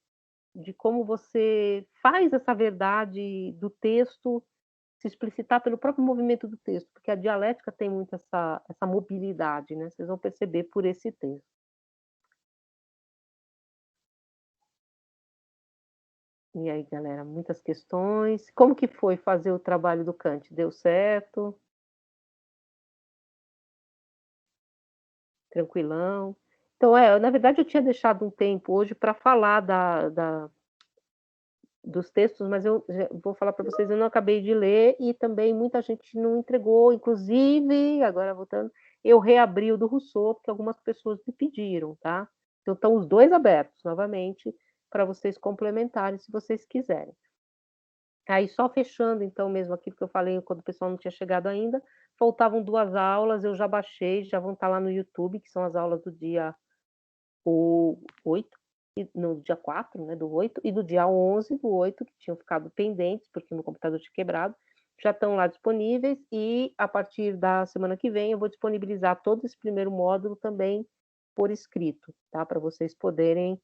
S1: de como você faz essa verdade do texto se explicitar pelo próprio movimento do texto, porque a dialética tem muito essa mobilidade, né? Vocês vão perceber por esse texto. E aí, galera, muitas questões. Como que foi fazer o trabalho do Kant? Deu certo? Tranquilão? Então, na verdade, eu tinha deixado um tempo hoje para falar dos textos, mas eu vou falar para vocês, eu não acabei de ler e também muita gente não entregou, inclusive, agora voltando, eu reabri o do Rousseau, porque algumas pessoas me pediram, tá? Então, estão os dois abertos, novamente, para vocês complementarem, se vocês quiserem. Aí, só fechando, então, mesmo aquilo que eu falei, quando o pessoal não tinha chegado ainda, faltavam 2 aulas, eu já baixei, já vão estar lá no YouTube, que são as aulas do dia 8, no dia 4, né, do 8, e do dia 11 do 8, que tinham ficado pendentes, porque meu computador tinha quebrado, já estão lá disponíveis, e a partir da semana que vem eu vou disponibilizar todo esse primeiro módulo também por escrito, tá? Para vocês poderem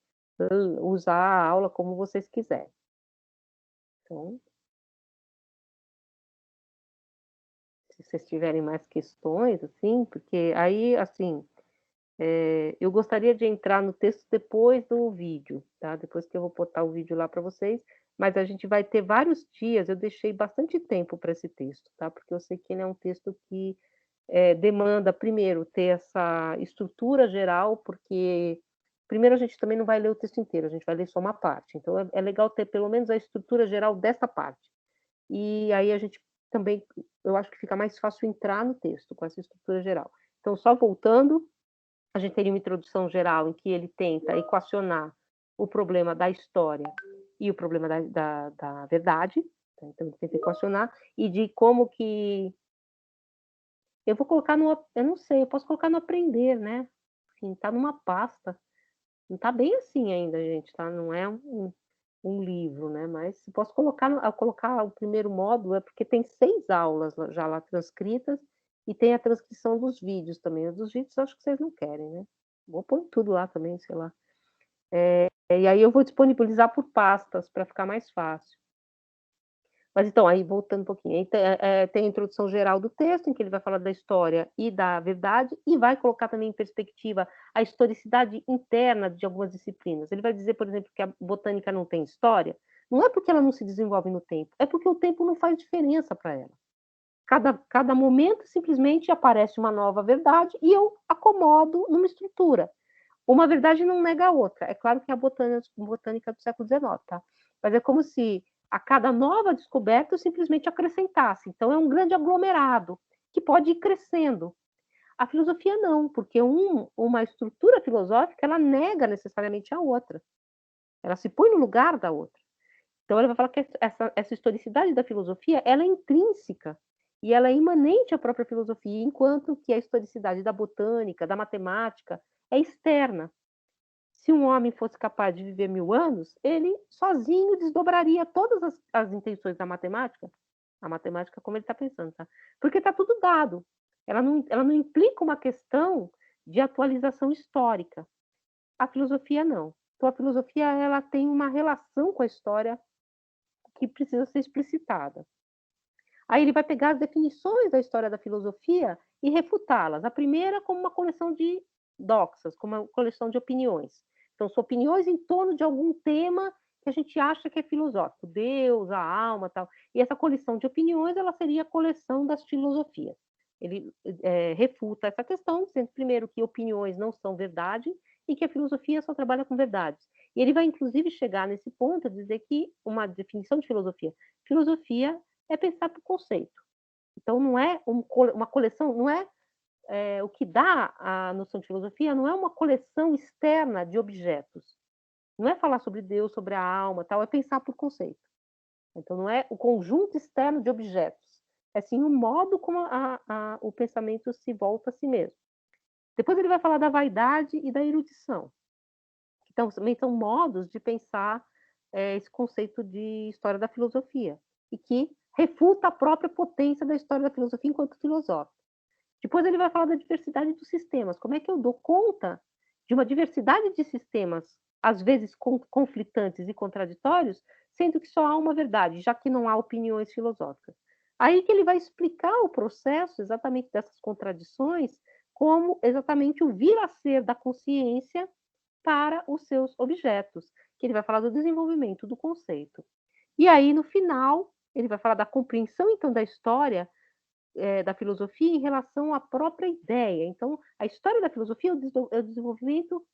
S1: usar a aula como vocês quiserem. Então, se vocês tiverem mais questões, assim, porque aí, assim, eu gostaria de entrar no texto depois do vídeo, tá? Depois que eu vou botar o vídeo lá para vocês, mas a gente vai ter vários dias, eu deixei bastante tempo para esse texto, tá? Porque eu sei que ele é um texto que demanda, primeiro, ter essa estrutura geral, porque primeiro a gente também não vai ler o texto inteiro, a gente vai ler só uma parte. Então é legal ter pelo menos a estrutura geral dessa parte. E aí a gente também, eu acho que fica mais fácil entrar no texto com essa estrutura geral. Então, só voltando, a gente teria uma introdução geral em que ele tenta equacionar o problema da história e o problema da verdade. Então, ele tenta equacionar, e de como que... Eu vou colocar no... Eu não sei, eu posso colocar no aprender, né? Assim, tá numa pasta. Não tá bem assim ainda, gente, tá? Não é um livro, né? Mas posso colocar o primeiro módulo, é porque tem 6 aulas já lá transcritas, e tem a transcrição dos vídeos também. Os dos vídeos eu acho que vocês não querem, né? Vou pôr tudo lá também, sei lá. E aí eu vou disponibilizar por pastas para ficar mais fácil. Mas então, aí voltando um pouquinho, tem a introdução geral do texto, em que ele vai falar da história e da verdade, e vai colocar também em perspectiva a historicidade interna de algumas disciplinas. Ele vai dizer, por exemplo, que a botânica não tem história, não é porque ela não se desenvolve no tempo, é porque o tempo não faz diferença para ela. Cada momento simplesmente aparece uma nova verdade e eu acomodo numa estrutura. Uma verdade não nega a outra. É claro que é a botânica do século XIX, tá? Mas é como se a cada nova descoberta eu simplesmente acrescentasse. Então, é um grande aglomerado que pode ir crescendo. A filosofia não, porque uma estrutura filosófica, ela nega necessariamente a outra. Ela se põe no lugar da outra. Então, ele vai falar que essa historicidade da filosofia, ela é intrínseca e ela é imanente à própria filosofia, enquanto que a historicidade da botânica, da matemática, é externa. Se um homem fosse capaz de viver 1000 anos, ele sozinho desdobraria todas as intenções da matemática, a matemática como ele está pensando, tá? Porque está tudo dado. Ela não implica uma questão de atualização histórica. A filosofia não. Então, a filosofia ela tem uma relação com a história que precisa ser explicitada. Aí ele vai pegar as definições da história da filosofia e refutá-las. A primeira como uma coleção de doxas, como uma coleção de opiniões. Então, são opiniões em torno de algum tema que a gente acha que é filosófico, Deus, a alma, tal. E essa coleção de opiniões, ela seria a coleção das filosofias. Ele refuta essa questão, dizendo primeiro que opiniões não são verdade e que a filosofia só trabalha com verdades. E ele vai, inclusive, chegar nesse ponto, dizer que uma definição de filosofia é pensar por conceito. Então, não é uma coleção, não é o que dá a noção de filosofia, não é uma coleção externa de objetos. Não é falar sobre Deus, sobre a alma, tal, é pensar por conceito. Então, não é o conjunto externo de objetos, é sim o modo como o pensamento se volta a si mesmo. Depois ele vai falar da vaidade e da erudição. Então, também são modos de pensar esse conceito de história da filosofia, e que refuta a própria potência da história da filosofia enquanto filosófica. Depois ele vai falar da diversidade dos sistemas. Como é que eu dou conta de uma diversidade de sistemas, às vezes conflitantes e contraditórios, sendo que só há uma verdade, já que não há opiniões filosóficas. Aí que ele vai explicar o processo exatamente dessas contradições, como exatamente o vir a ser da consciência para os seus objetos, que ele vai falar do desenvolvimento do conceito. E aí, no final, ele vai falar da compreensão, então, da história da filosofia em relação à própria ideia. Então, a história da filosofia é o desenvolvimento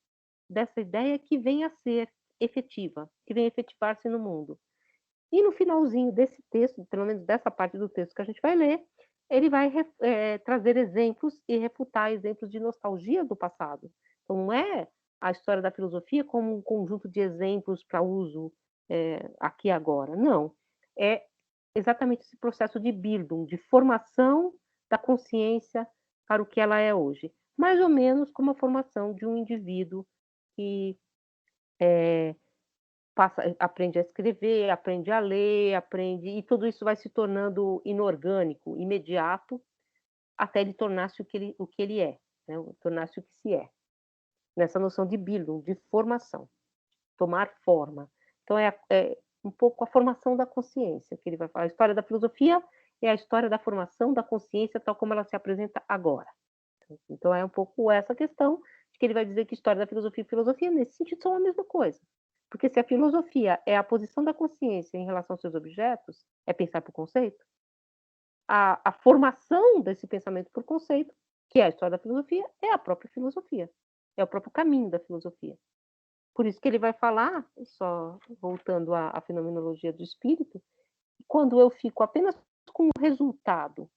S1: dessa ideia que vem a ser efetiva, que vem a efetivar-se no mundo. E no finalzinho desse texto, pelo menos dessa parte do texto que a gente vai ler, ele vai trazer exemplos e refutar exemplos de nostalgia do passado. Então, não é a história da filosofia como um conjunto de exemplos para uso aqui e agora. Não. É exatamente esse processo de Bildung, de formação da consciência para o que ela é hoje. Mais ou menos como a formação de um indivíduo que aprende a escrever, aprende a ler, e tudo isso vai se tornando inorgânico, imediato, até ele tornar-se o que ele é, né? Tornar-se o que se é. Nessa noção de Bildung, de formação, tomar forma. Então, é um pouco a formação da consciência, que ele vai falar. A história da filosofia é a história da formação da consciência, tal como ela se apresenta agora. Então, é um pouco essa questão, de que ele vai dizer que história da filosofia e filosofia, nesse sentido, são a mesma coisa. Porque se a filosofia é a posição da consciência em relação aos seus objetos, é pensar por conceito, a formação desse pensamento por conceito, que é a história da filosofia, é a própria filosofia. É o próprio caminho da filosofia. Por isso que ele vai falar, só voltando à fenomenologia do espírito, quando eu fico apenas com o resultado,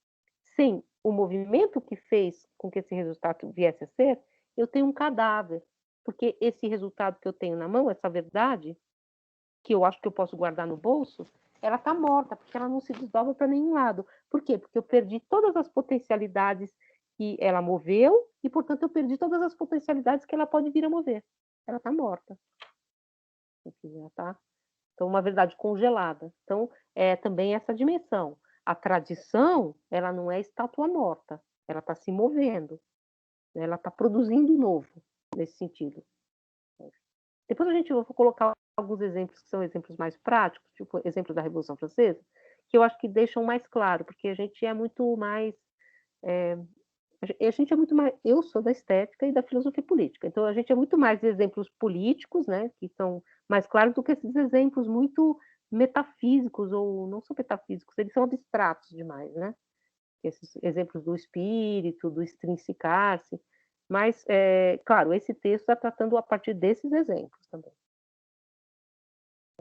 S1: sem o movimento que fez com que esse resultado viesse a ser, eu tenho um cadáver. Porque esse resultado que eu tenho na mão, essa verdade, que eu acho que eu posso guardar no bolso, ela está morta, porque ela não se desdobra para nenhum lado. Por quê? Porque eu perdi todas as potencialidades que ela moveu e, portanto, eu perdi todas as potencialidades que ela pode vir a mover. Ela está morta. Tá? Então, uma verdade congelada. Então, é também essa dimensão. A tradição, ela não é estátua morta, ela está se movendo, né? Ela está produzindo novo, nesse sentido. Depois a gente vai colocar alguns exemplos que são exemplos mais práticos, tipo exemplos da Revolução Francesa, que eu acho que deixam mais claro, porque a gente é muito mais... a gente é muito mais... Eu sou da estética e da filosofia política, então a gente é muito mais de exemplos políticos, né, que são mais claros do que esses exemplos muito metafísicos, ou não são metafísicos, eles são abstratos demais, né? Esses exemplos do espírito, do extrinsicar-se, mas, claro, esse texto está tratando a partir desses exemplos também.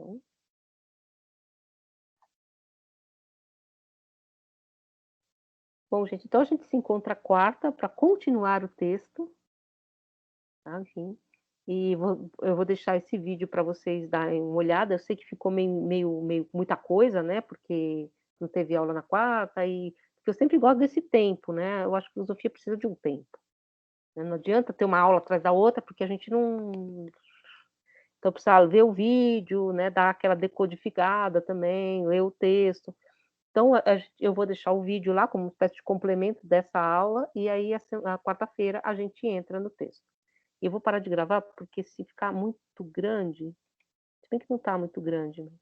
S1: Então, bom, gente, então a gente se encontra quarta para continuar o texto, tá? Enfim, e eu vou deixar esse vídeo para vocês darem uma olhada. Eu sei que ficou meio muita coisa, né? Porque não teve aula na quarta, e eu sempre gosto desse tempo, né? Eu acho que a filosofia precisa de um tempo. Né? Não adianta ter uma aula atrás da outra, porque a gente não... Então, precisa ver o vídeo, né? Dar aquela decodificada também, ler o texto. Então, eu vou deixar o vídeo lá como uma espécie de complemento dessa aula, e aí, a quarta-feira, a gente entra no texto. E eu vou parar de gravar, porque se ficar muito grande, se bem que não está muito grande, mas